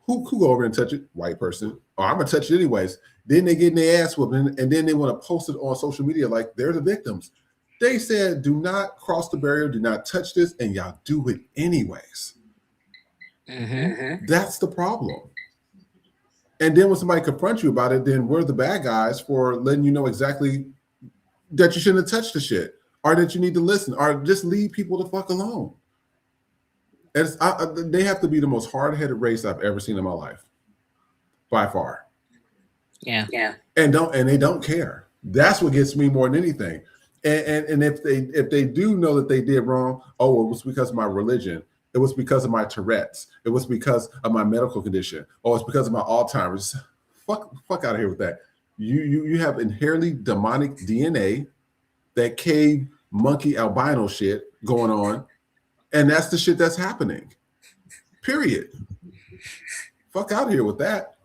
who go over and touch it? White person. Oh, I'm gonna touch it anyways. Then they get in their ass whooped, and then they want to post it on social media like they're the victims. They said, "Do not cross the barrier. Do not touch this," and y'all do it anyways. That's the problem. And then when somebody confronts you about it, then we're the bad guys for letting you know exactly that you shouldn't have touched the shit, or that you need to listen, or just leave people the fuck alone. They have to be the most hard-headed race I've ever seen in my life, by far. Yeah. And they don't care. That's what gets me more than anything. And if they do know that they did wrong, it was because of my religion. It was because of my Tourette's. It was because of my medical condition. Oh, it's because of my Alzheimer's. Fuck out of here with that. You have inherently demonic DNA, that cave monkey albino shit going on, and that's the shit that's happening. Period. fuck out of here with that.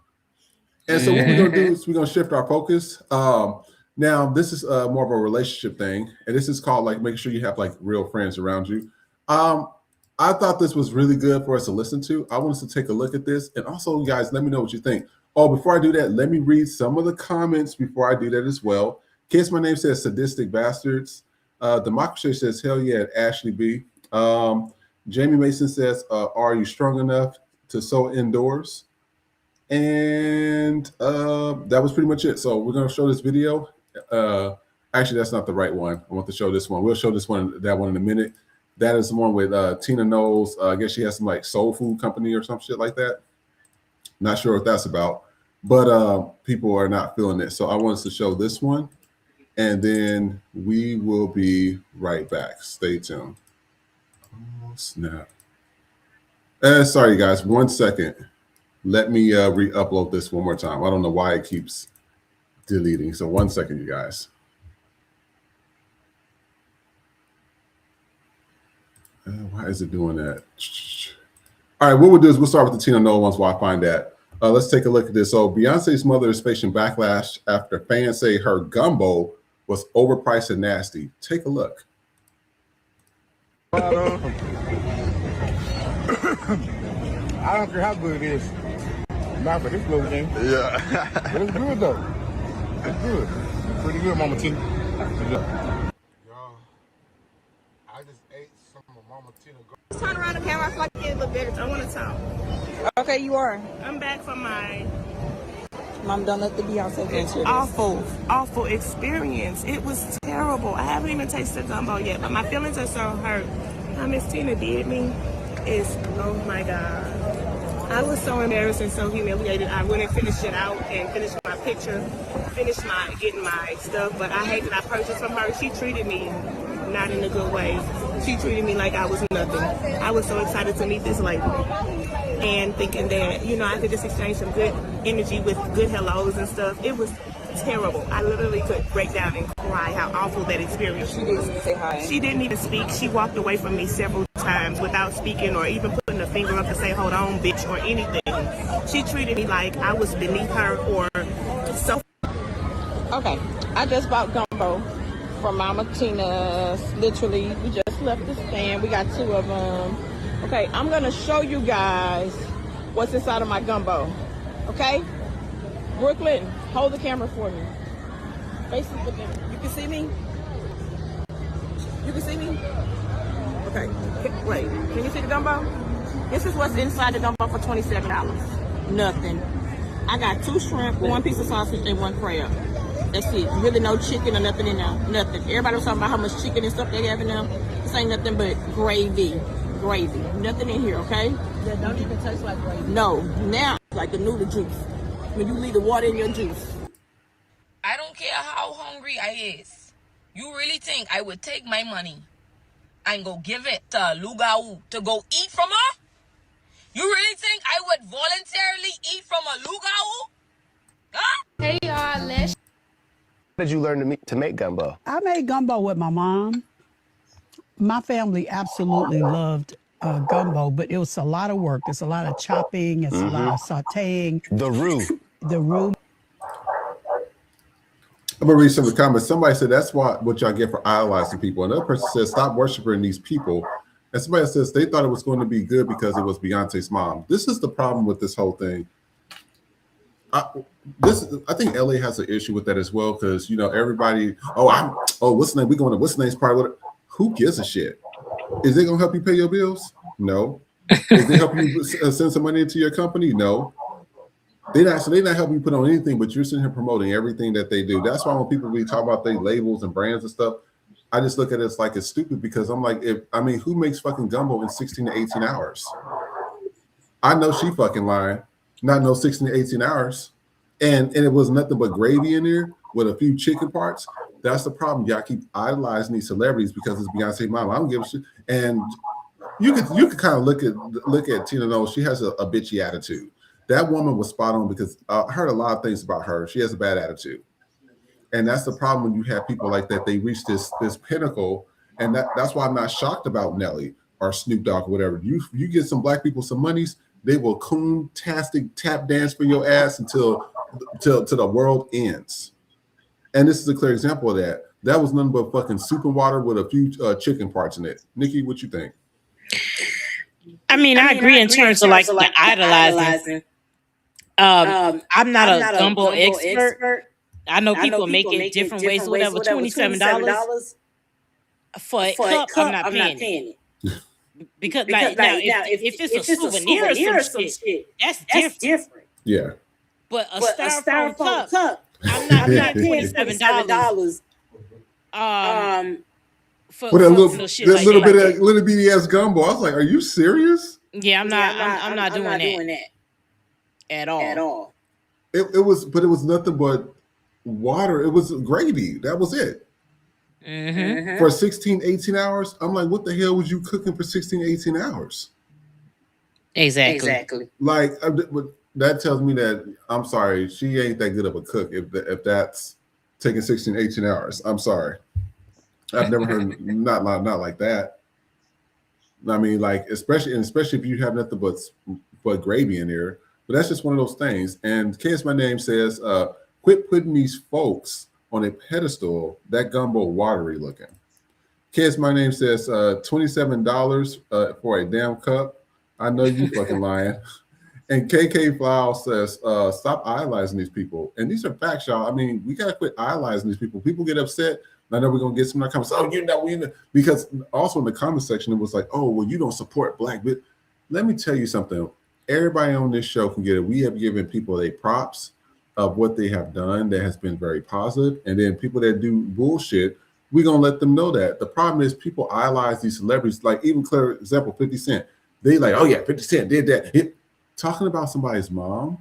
And so what we're gonna do is we're gonna shift our focus. Now this is more of a relationship thing, and this is called like making sure you have like real friends around you. I thought this was really good for us to listen to. I want us to take a look at this, and also, guys, let me know what you think. Oh, before I do that, let me read some of the comments before I do that as well. Kids, my name says sadistic bastards. Democracy says hell yeah, Ashley B. Jamie Mason says, are you strong enough to sew indoors? And that was pretty much it. So we're gonna show this video. Actually, that's not the right one. I want to show this one. We'll show this one, that one in a minute. That is the one with Tina Knowles. I guess she has some like soul food company or some shit like that. Not sure what that's about, but people are not feeling it. So I want us to show this one, and then we will be right back. Stay tuned. Oh, snap. Sorry, guys. 1 second. Let me re-upload this one more time. I don't know why it keeps deleting. So 1 second, you guys. Why is it doing that? All right, what we'll do is we'll start with the Tina Knowles ones while I find that. Let's take a look at this. So Beyonce's mother is facing backlash after fans say her gumbo was overpriced and nasty. Take a look. I don't care how good it is. Not for this little thing. Yeah. But it's good though. It's good. Pretty good, Mama Tina. Yeah. Y'all, I just ate some of Mama Tina. Let's turn around the camera. I feel like it look better. I want to talk. Okay, you are. I'm back from my Mom, don't let the Beyonce fans hear this. awful experience. It was terrible. I haven't even tasted gumbo yet, but my feelings are so hurt. How Miss Tina did me is, oh my God. I was so embarrassed and so humiliated. I went and finished it out and finished my picture, getting my stuff, but I hate that I purchased from her. She treated me not in a good way. She treated me like I was nothing. I was so excited to meet this lady and thinking that, you know, I could just exchange some good energy with good hellos and stuff. It was terrible. I literally could break down and cry how awful that experience was. She didn't even say hi. She didn't even speak. She walked away from me several times without speaking or even putting a finger up to say, hold on, bitch, or anything. She treated me like I was beneath her or so. Okay, I just bought gumbo from Mama Tina's. Literally, we just left the stand. We got 2 of them. Okay, I'm gonna show you guys what's inside of my gumbo. Okay? Brooklyn, hold the camera for me. Face it for them. You can see me? You can see me? Okay, wait, can you see the gumbo? This is what's inside the gumbo for $27. Nothing. I got 2 shrimp, 1 piece of sausage, and 1 crab. That's it. Really no chicken or nothing in there. Nothing. Everybody was talking about how much chicken and stuff they have in them. This ain't nothing but gravy. Gravy. Nothing in here, okay? That don't even taste like gravy. No. Now it's like the noodle juice. When you leave the water in your juice. I don't care how hungry I is. You really think I would take my money and go give it to Lugau to go eat from her? You really think I would voluntarily eat from a Lugau? Huh? Hey y'all, let's. How did you learn to make gumbo? I made gumbo with my mom. My family absolutely loved gumbo, but it was a lot of work. It's a lot of chopping. It's a lot of sauteing. The roux. The roux. I'm gonna read some of the comments. Somebody said that's what y'all get for idolizing people. Another person says stop worshiping these people. And somebody says they thought it was going to be good because it was Beyonce's mom. This is the problem with this whole thing. I think LA has an issue with that as well because, you know, everybody, what's the name? We going to what's the name's party? Who gives a shit? Is it going to help you pay your bills? No. Is it help you send some money into your company? No. They're not helping you put on anything, but you're sitting here promoting everything that they do. That's why when people really talk about their labels and brands and stuff, I just look at it as like it's stupid because I'm like, who makes fucking gumbo in 16 to 18 hours? I know she fucking lying. Not no 16 to 18 hours. And it was nothing but gravy in there with a few chicken parts. That's the problem. Y'all keep idolizing these celebrities because it's Beyonce mom. I don't give a shit. And you could kind of look at Tina Knowles. She has a bitchy attitude. That woman was spot on because I heard a lot of things about her. She has a bad attitude. And that's the problem when you have people like that. They reach this pinnacle. And that's why I'm not shocked about Nelly or Snoop Dogg or whatever. You get some black people some monies, They will coon-tastic tap dance for your ass until the world ends. And this is a clear example of that. That was nothing but fucking soup and water with a few chicken parts in it. Nikki, what you think? I mean, I agree in terms of like the idolizing. I'm not a gumbo expert. I know people make it different ways, whatever. $27 for a cup, I'm not paying it. Because now, if it's a souvenir or some shit, that's different. Yeah. But a styrofoam cup, I'm not paying $27. For that little bitty ass gumbo, I was like, "Are you serious?" Yeah, I'm not doing that at all. It was nothing but water. It was gravy. That was it. For 16, 18 hours. I'm like, what the hell was you cooking for 16, 18 hours? Exactly. Like, that tells me that, I'm sorry, she ain't that good of a cook if that's taking 16, 18 hours. I'm sorry. I've never heard not like that. I mean, like, especially if you have nothing but gravy in there. But that's just one of those things. And Kiss My Name says, quit putting these folks on a pedestal. That gumbo watery looking. Kiss My Name says $27 for a damn cup. I know you fucking lying. And KK Flow says, stop idolizing these people. And these are facts, y'all. I mean, we gotta quit idolizing these people. People get upset. I know we're gonna get some of the comments. Oh, you know, because also in the comment section, it was like, oh, well, you don't support black. But let me tell you something. Everybody on this show can get it. We have given people a props of what they have done that has been very positive. And then people that do bullshit, we're gonna let them know that. The problem is people idolize these celebrities, like even clear example, 50 Cent. They like, oh yeah, 50 Cent did that. Talking about somebody's mom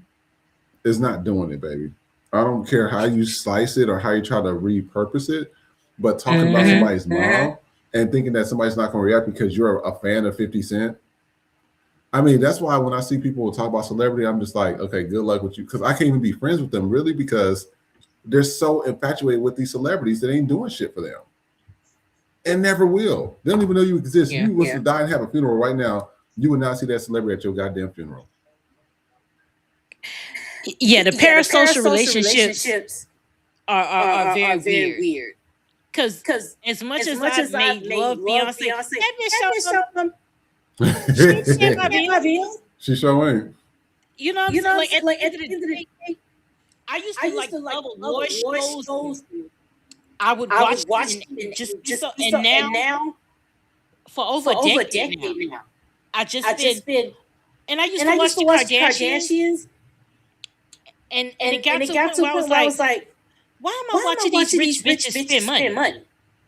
is not doing it, baby. I don't care how you slice it or how you try to repurpose it, but talking about somebody's mom and thinking that somebody's not gonna react because you're a fan of 50 Cent. I mean, that's why when I see people talk about celebrity, I'm just like, okay, good luck with you. Because I can't even be friends with them, really, because they're so infatuated with these celebrities that ain't doing shit for them. And never will. They don't even know you exist. You was to die and have a funeral right now, you would not see that celebrity at your goddamn funeral. Yeah, the parasocial relationships are very weird. Because as much as I may love Beyonce, that bitch she sure ain't. You know what I'm saying? Like at the end of the day, I used to like love shows. I would watch and just so, and now for over a decade now, I just been and I used to watch the Kardashians. And it got to a point where I was like, why am I watching these rich bitches spend money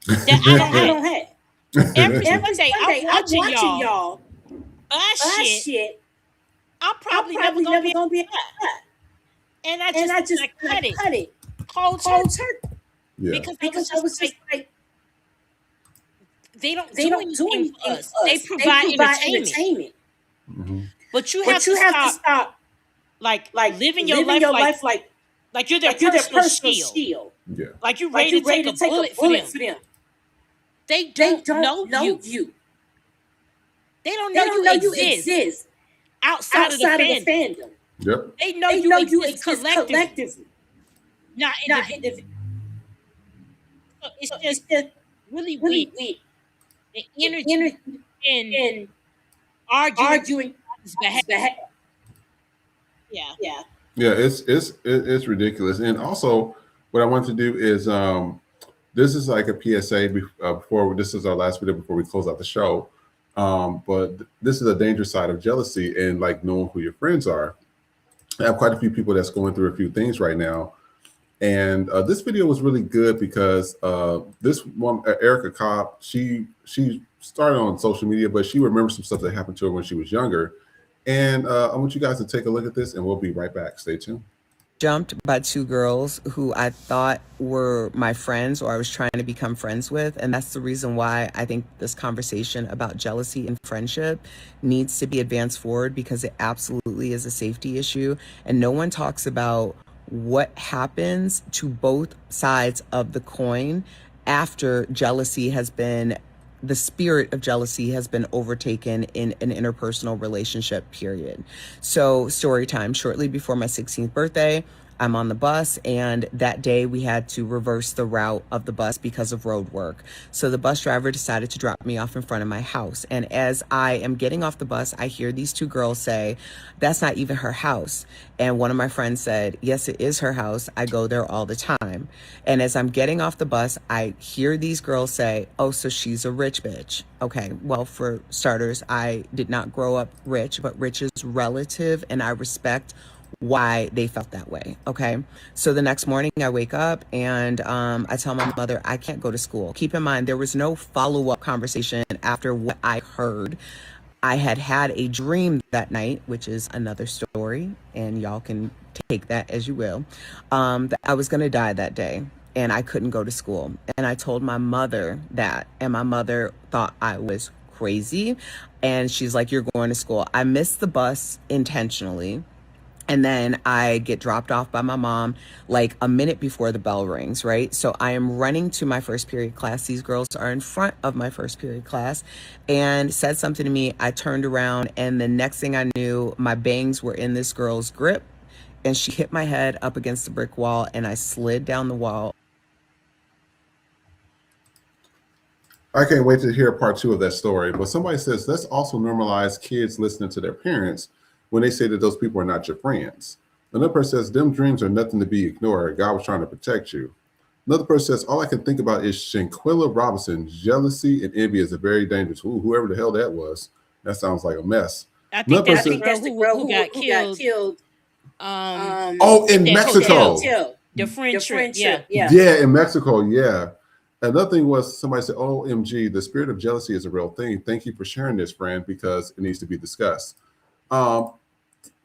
that I don't have? Every Sunday, I'm watching y'all buy shit. I'm probably never gonna be that. And I just cut it cold turkey. Yeah. Because I was just like, they don't do anything for us. They provide entertainment. But you have to stop like living your life like you're their personal shield. Yeah. Like you're ready to take a bullet for them. They don't know you. They don't know you exist outside of the fandom. Yep. They know you exist collectively. Not individually. So it's just really weak. The energy in arguing on his behalf. Yeah. Yeah, it's ridiculous. And also, what I want to do is this is like a PSA before this is our last video before we close out the show. But this is a dangerous side of jealousy and like knowing who your friends are. I have quite a few people that's going through a few things right now. And this video was really good because this one, Erica Cobb, she started on social media, but she remembers some stuff that happened to her when she was younger. And I want you guys to take a look at this and we'll be right back. Stay tuned. Jumped by two girls who I thought were my friends or I was trying to become friends with. And that's the reason why I think this conversation about jealousy and friendship needs to be advanced forward, because it absolutely is a safety issue. And no one talks about what happens to both sides of the coin after jealousy has been the spirit of jealousy has been overtaken in an interpersonal relationship, period. So story time, shortly before my 16th birthday, I'm on the bus, and that day we had to reverse the route of the bus because of road work. So the bus driver decided to drop me off in front of my house. And as I am getting off the bus, I hear these two girls say, "That's not even her house." And one of my friends said, "Yes, it is her house. I go there all the time." And as I'm getting off the bus, I hear these girls say, "Oh, so she's a rich bitch." Okay, well, for starters, I did not grow up rich, but rich is relative, and I respect why they felt that way. Okay. So the next morning I wake up and I tell my mother I can't go to school. Keep in mind, there was no follow-up conversation after what I heard. I had a dream that night, which is another story, and y'all can take that as you will, that I was going to die that day and I couldn't go to school. And I told my mother that, and my mother thought I was crazy. And she's like, "You're going to school." I missed the bus intentionally. And then I get dropped off by my mom like a minute before the bell rings, right? So I am running to my first period class. These girls are in front of my first period class and said something to me. I turned around, and the next thing I knew, my bangs were in this girl's grip, and she hit my head up against the brick wall, and I slid down the wall. I can't wait to hear part 2 of that story. But somebody says, let's also normalize kids listening to their parents when they say that those people are not your friends. Another person says, them dreams are nothing to be ignored. God was trying to protect you. Another person says, all I can think about is Shanquilla Robinson. Jealousy and envy is a very dangerous. Ooh, whoever the hell that was, that sounds like a mess. I think that's the girl who got killed. In Mexico. The French trip, yeah. Yeah, in Mexico, yeah. Another thing was somebody said, OMG, the spirit of jealousy is a real thing. Thank you for sharing this, friend, because it needs to be discussed.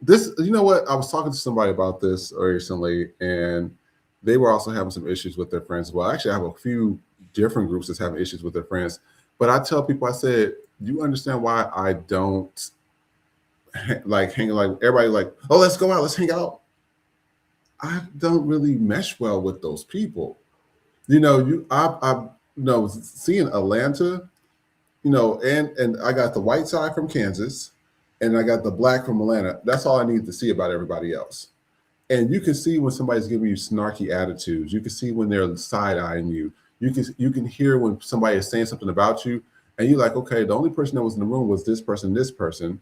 This, you know what? I was talking to somebody about this recently, and they were also having some issues with their friends. Well, actually, I have a few different groups that's having issues with their friends. But I tell people, I said, you understand why I don't like hang like everybody like, oh, let's go out, let's hang out. I don't really mesh well with those people. You know, I seeing Atlanta, you know, and I got the white side from Kansas, and I got the black from Atlanta. That's all I need to see about everybody else. And you can see when somebody's giving you snarky attitudes. You can see when they're side-eyeing you. You can hear when somebody is saying something about you, and you're like, okay, the only person that was in the room was this person, this person.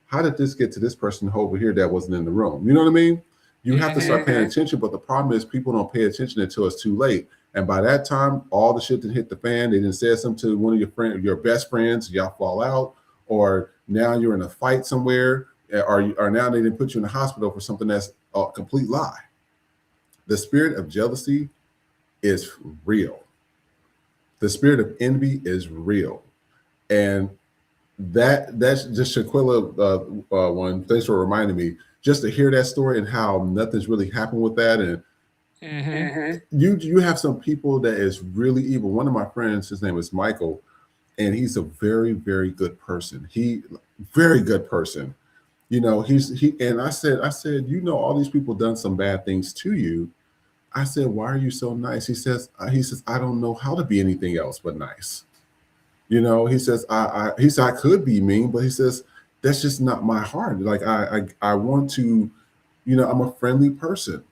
How did this get to this person over here that wasn't in the room? You know what I mean? You have to start paying attention, but the problem is people don't pay attention until it's too late. And by that time, all the shit that hit the fan, they didn't say something to one of your friends, your best friends, y'all fall out, or now you're in a fight somewhere, or now they didn't put you in the hospital for something that's a complete lie. The spirit of jealousy is real. The spirit of envy is real. And that's just Shaquilla one. Thanks for reminding me. Just to hear that story and how nothing's really happened with that. And you have some people that is really evil. One of my friends, his name is Michael, and he's a very, very good person. Very good person. You know, and I said, you know, all these people done some bad things to you. I said, why are you so nice? He says, I don't know how to be anything else but nice. You know, he says, he said, I could be mean, but he says, that's just not my heart. Like, I want to, you know, I'm a friendly person.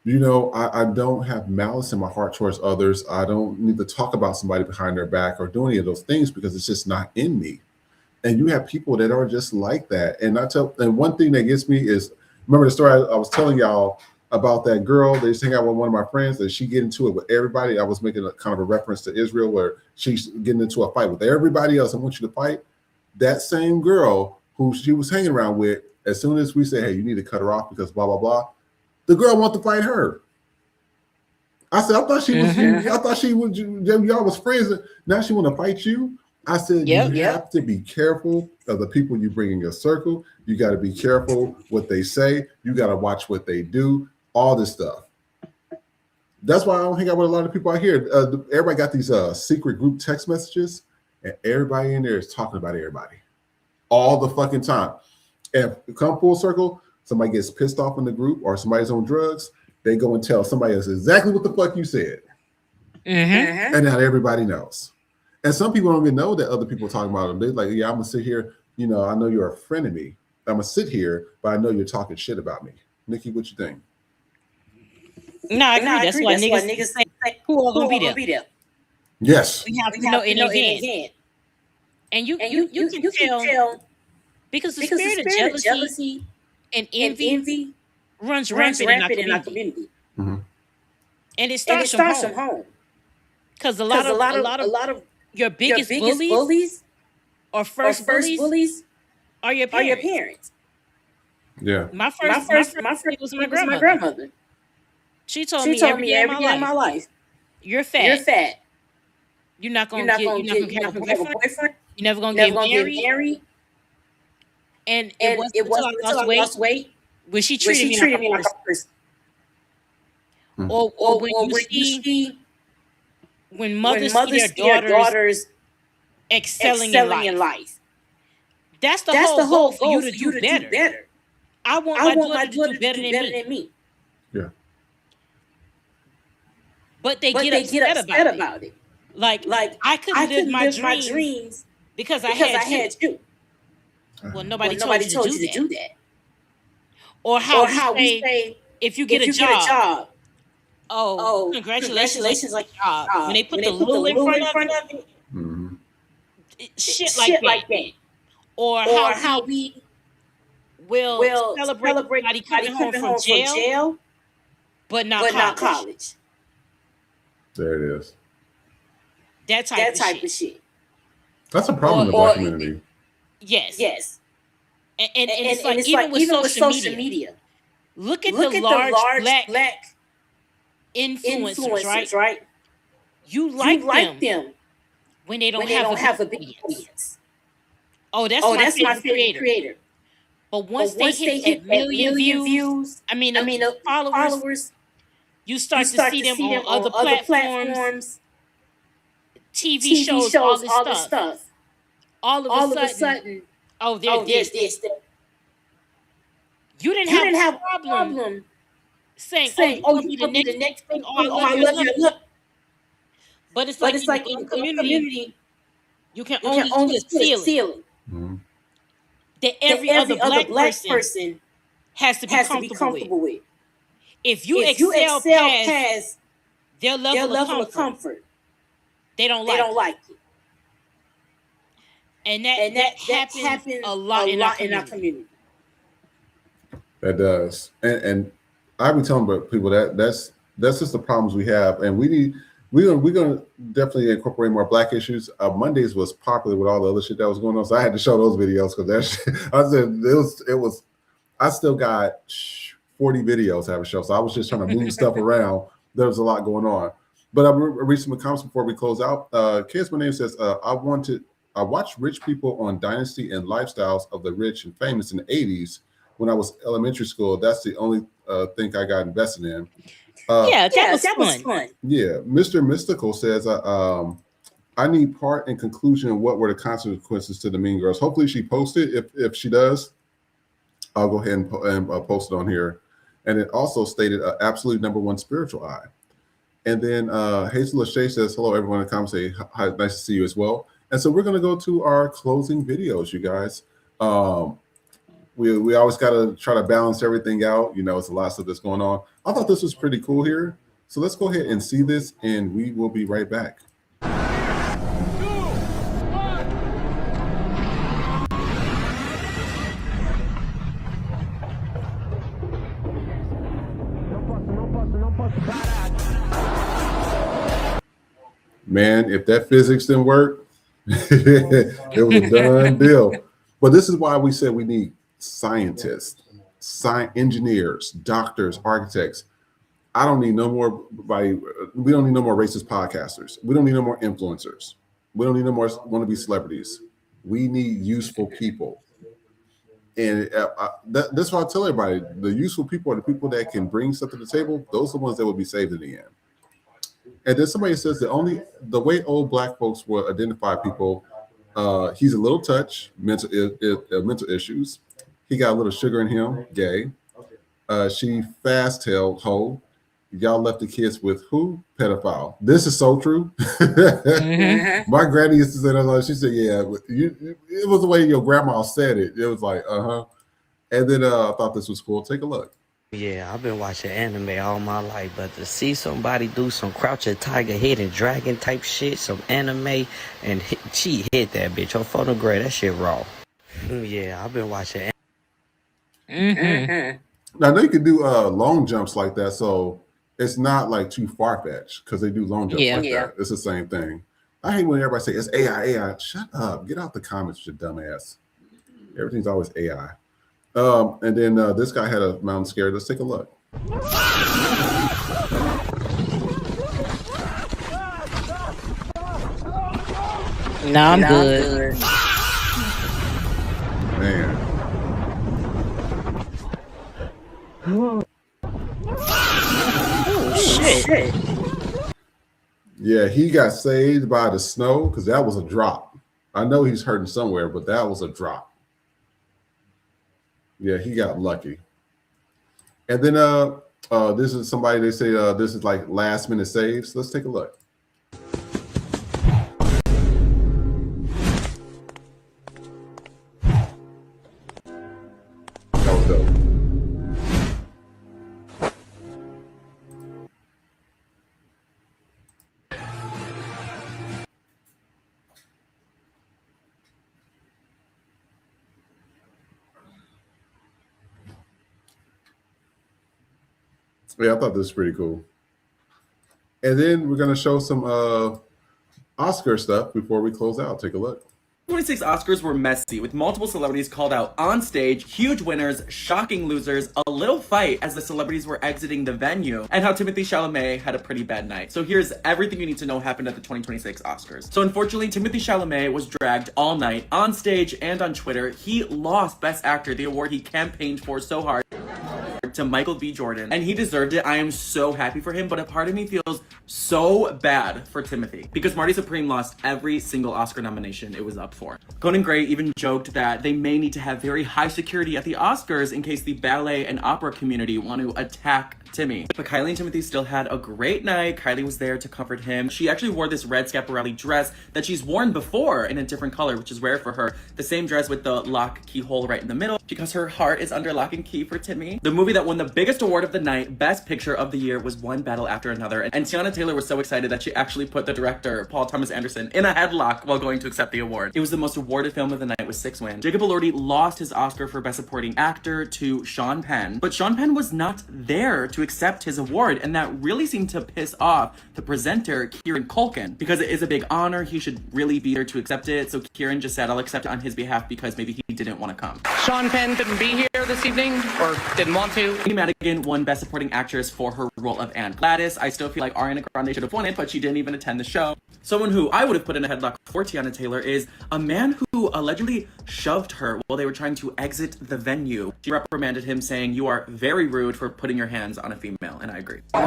You know, I don't have malice in my heart towards others. I don't need to talk about somebody behind their back or do any of those things because it's just not in me. And you have people that are just like that. And one thing that gets me is, remember the story I was telling y'all about that girl that used to hang out with one of my friends, and she get into it with everybody. I was making a kind of a reference to Israel where she's getting into a fight with everybody else. I want you to fight. That same girl who she was hanging around with, as soon as we say, hey, you need to cut her off because blah, blah, blah, the girl wanted to fight her. I said, I thought she was, I thought she would, y'all was friends. Now she want to fight you. I said, you have to be careful of the people you bring in your circle. You got to be careful what they say. You got to watch what they do, all this stuff. That's why I don't hang out with a lot of people out here. Everybody got these secret group text messages, and everybody in there is talking about everybody all the fucking time. And come full circle, somebody gets pissed off in the group or somebody's on drugs, they go and tell somebody else exactly what the fuck you said. And now everybody knows. And some people don't even know that other people are talking about them. They're like, yeah, I'm gonna sit here. You know, I know you're a friend of me. I'm gonna sit here, but I know you're talking shit about me. Nikki, what you think? No, I agree. That's why niggas say who all gonna be there. Yes. We have to know in advance. And you can tell because the spirit of jealousy and envy runs rampant in our community. Mm-hmm. And it starts from home. Because a lot of your biggest bullies or first bullies are your parents. Yeah. My first was my grandmother. She told me every day in my life, you're fat. You're not gonna have a boyfriend. You're never gonna get married. And it wasn't until I lost weight when she treated me like a person. Or when you see when mothers see their daughters excelling in life. That's the whole goal for you to do better. I want my daughter to do better than me. Yeah. But they get upset about it. Like I couldn't live my dreams because I had you. Well, nobody told you to do that. Or how we say if you get a job, oh, congratulations on your job. When they put the little in front of it, mm-hmm. shit like that. Or how we will celebrate somebody coming home from jail, but not college. There it is. That type of shit. That's a problem in the black community. Yes. And it's like even with social media. Look at the large black influencers, right? You like them when they don't have a big audience. Oh, that's my favorite creator. But once they hit a million views, I mean followers, you start to see them on other platforms, TV shows, all this stuff. All of a sudden, oh, there's this. You didn't have a problem saying, oh, you gonna be the next thing. Oh, I love you. But it's like in the community, you can only put a ceiling. Mm-hmm. That every other black person has to be comfortable with. If you excel past their level of comfort, they don't like it. And that happens a lot in our community. That does, and I've been telling people that's just the problems we have, and we're gonna definitely incorporate more black issues. Mondays was popular with all the other shit that was going on, so I had to show those videos because I said it was. I still got 40 videos to have a show, so I was just trying to move stuff around. There was a lot going on, but I read some comments before we close out. Kids, my name says I watched rich people on Dynasty and Lifestyles of the Rich and Famous in the 80s when I was elementary school. That's the only thing I got invested in. That was fun. Yeah, Mr. Mystical says, I need part and conclusion of what were the consequences to the Mean Girls. Hopefully she posted. If she does, I'll go ahead and post it on here. And it also stated absolute #1 spiritual eye. And then Hazel Lachey says, hello, everyone in the comments. Say, hi, nice to see you as well. And so we're going to go to our closing videos, you guys. We always got to try to balance everything out. You know, it's a lot of stuff that's going on. I thought this was pretty cool here. So let's go ahead and see this, and we will be right back. Man, if that physics didn't work, it was a done deal. But this is why we said we need scientists, engineers, doctors, architects. I don't need no more we don't need no more racist podcasters. We don't need no more influencers. We don't need no more wannabe celebrities. We need useful people. And that's why I tell everybody, the useful people are the people that can bring something to the table. Those are the ones that will be saved in the end. And then somebody says the way old black folks will identify people, he's a little touch, mental issues. He got a little sugar in him, gay. She fast-tailed hoe. y'all left the kids with who? Pedophile. This is so true. My granny used to say that. She said, yeah, it was the way your grandma said it. It was like, And then I thought this was cool. Take a look. Yeah, I've been watching anime all my life, but to see somebody do some crouching tiger, hidden dragon type shit, some anime, and she hit that bitch. Her photograph, that shit raw. Yeah, I've been watching. Now, I know you can do long jumps like that, so it's not like too far-fetched because they do long jumps like that. It's the same thing. I hate when everybody say it's AI. Shut up. Get out the comments, you dumbass. Everything's always AI. And then this guy had a mountain scare. Let's take a look. No, I'm good. Man. Oh, shit. Yeah, he got saved by the snow because that was a drop. I know he's hurting somewhere, but that was a drop. Yeah, he got lucky. And then this is somebody, they say this is like last minute saves. Let's take a look. That was dope. Yeah, I thought this was pretty cool. And then we're going to show some Oscar stuff before we close out. Take a look. 26 Oscars were messy, with multiple celebrities called out on stage, huge winners, shocking losers, a little fight as the celebrities were exiting the venue, and how Timothée Chalamet had a pretty bad night. So here's everything you need to know happened at the 2026 Oscars. So unfortunately, Timothée Chalamet was dragged all night, on stage and on Twitter. He lost Best Actor, the award he campaigned for so hard, to Michael B. Jordan, and he deserved it. I am so happy for him, but a part of me feels so bad for Timothy because Marty Supreme lost every single Oscar nomination it was up for. Conan Gray even joked that they may need to have very high security at the Oscars in case the ballet and opera community want to attack Timmy. But Kylie and Timothy still had a great night. Kylie was there to comfort him. She actually wore this red Schiaparelli dress that she's worn before in a different color, which is rare for her. The same dress with the lock keyhole right in the middle because her heart is under lock and key for Timmy. The movie that won the biggest award of the night, Best Picture of the Year, was one battle after another. And Teyana Taylor was so excited that she actually put the director, Paul Thomas Anderson, in a headlock while going to accept the award. It was the most awarded film of the night with 6 wins. Jacob Elordi lost his Oscar for Best Supporting Actor to Sean Penn, but Sean Penn was not there to accept his award, and that really seemed to piss off the presenter, Kieran Culkin, because it is a big honor. He should really be there to accept it. So Kieran just said, I'll accept it on his behalf because maybe he didn't want to come. Sean Penn didn't be here this evening, or didn't want to. Amy Madigan won Best Supporting Actress for her role of Anne Gladys. I still feel like Ariana Grande should have won it, but she didn't even attend the show. Someone who I would have put in a headlock for Teyana Taylor is a man who allegedly shoved her while they were trying to exit the venue. She reprimanded him, saying, "You are very rude for putting your hands on a female," and I agree. Go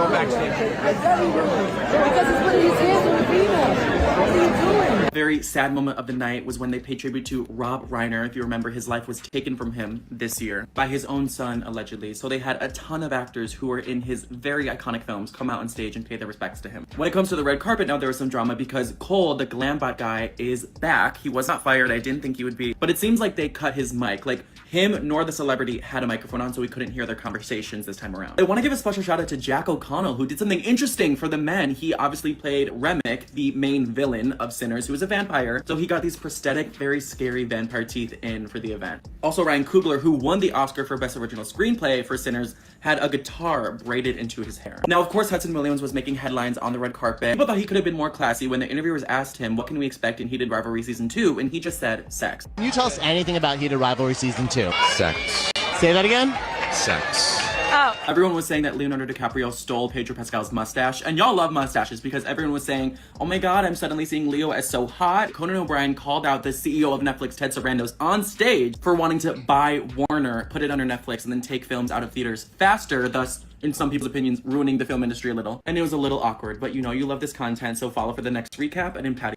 backstage. Because he's putting his hands on the female. What are you doing? A very sad moment of the night was when they paid tribute to Rob Reiner. If you remember, his life was taken from him this year by his own son, allegedly. So they had a ton of actors who were in his very iconic films come out on stage and pay their respects to him. When it comes to the red carpet, now there was some drama because Cole, the Glambot guy, is back. He was not fired. I didn't think he would be. But it seems like they cut his mic. Like, him nor the celebrity had a microphone on, so we couldn't hear their conversations this time around. I want to give a special shout out to Jack O'Connell, who did something interesting for the men. He obviously played Remick, the main villain of Sinners, who is a vampire. So he got these prosthetic, very scary vampire teeth in for the event. Also, Ryan Coogler, who won the Oscar for Best Original Screenplay for Sinners, had a guitar braided into his hair. Now, of course, Hudson Williams was making headlines on the red carpet. People thought he could have been more classy when the interviewers asked him, what can we expect in Heated Rivalry Season 2? And he just said, sex. Can you tell us anything about Heated Rivalry Season 2? Sex. Say that again? Sex. Oh. Everyone was saying that Leonardo DiCaprio stole Pedro Pascal's mustache, and y'all love mustaches because everyone was saying, oh my god, I'm suddenly seeing Leo as so hot. Conan O'Brien called out the CEO of Netflix, Ted Sarandos, on stage for wanting to buy Warner, put it under Netflix, and then take films out of theaters faster, thus, in some people's opinions, ruining the film industry a little. And it was a little awkward, but you know you love this content, so follow for the next recap, and in Patty.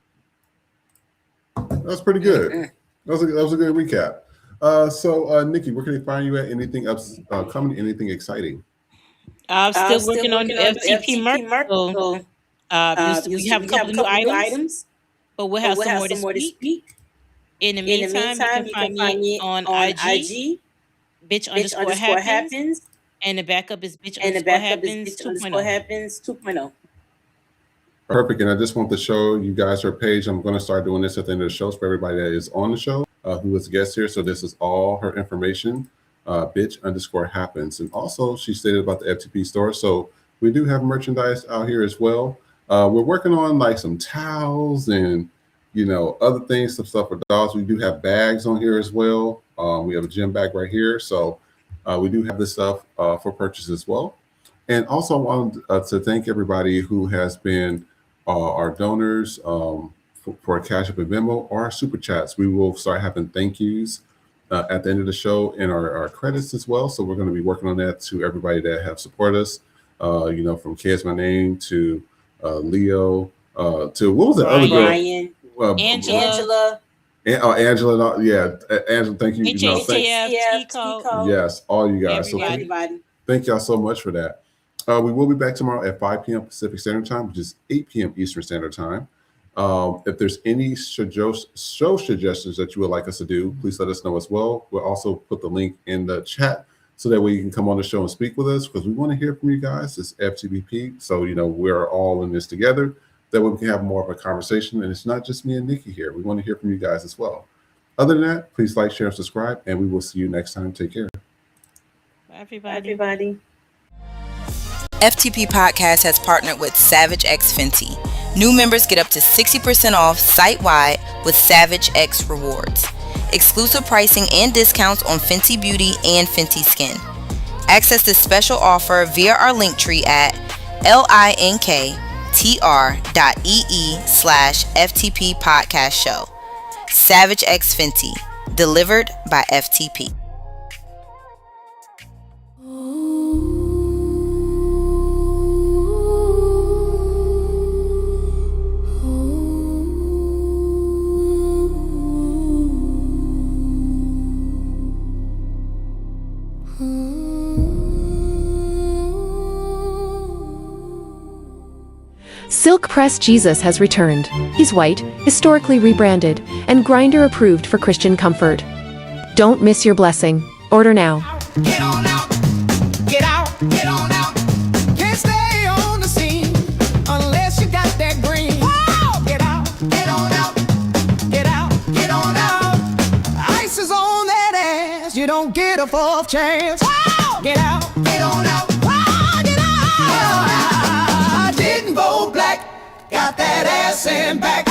That's pretty good. That was a good recap. So, Nikki, where can they find you at? Anything upcoming? Anything exciting? I'm still working on new FTP merch. So, we have a couple of new items, but we'll have some more this week. In the meantime, you can find me on IG, bitch_happens, and the backup is bitch_happens 2.0. Perfect. And I just want to show you guys her page. I'm going to start doing this at the end of the show for everybody that is on the show, who is a guest here. So this is all her information, bitch_happens. And also she stated about the FTP store. So we do have merchandise out here as well. We're working on like some towels and, you know, other things, some stuff for dogs. We do have bags on here as well. We have a gym bag right here. So we do have this stuff for purchase as well. And also I wanted to thank everybody who has been our donors for Cash App and Venmo or our Super Chats. We will start having thank yous at the end of the show and our credits as well. So we're going to be working on that to everybody that have supported us, you know, from Kids My Name to Leo to, what was the other girl? Angela. Angela, yeah, Angela, thank you. HHTF, yes, all you guys. everybody. So thank y'all so much for that. We will be back tomorrow at 5 p.m. Pacific Standard Time, which is 8 p.m. Eastern Standard Time. If there's any show suggestions that you would like us to do, please let us know as well. We'll also put the link in the chat so that way you can come on the show and speak with us, because we want to hear from you guys. It's FTBP, so you know we're all in this together. That way we can have more of a conversation, and it's not just me and Nikki here. We want to hear from you guys as well. Other than that, please like, share, and subscribe, and we will see you next time. Take care. Bye, everybody. FTP Podcast has partnered with Savage X Fenty. New members get up to 60% off site-wide with Savage X Rewards. Exclusive pricing and discounts on Fenty Beauty and Fenty Skin. Access this special offer via our link tree at linktr.ee/FTP Podcast Show. Savage X Fenty, delivered by FTP. Silk Press Jesus has returned. He's white, historically rebranded, and grinder approved for Christian comfort. Don't miss your blessing. Order now. Get on out, get out, get on out. Can't stay on the scene unless you got that green. Whoa! Get out, get on out, get out, get on out. Ice is on that ass, you don't get a fourth chance. Whoa! Get out, get on out, whoa, get out. I didn't go black, got that ass in back.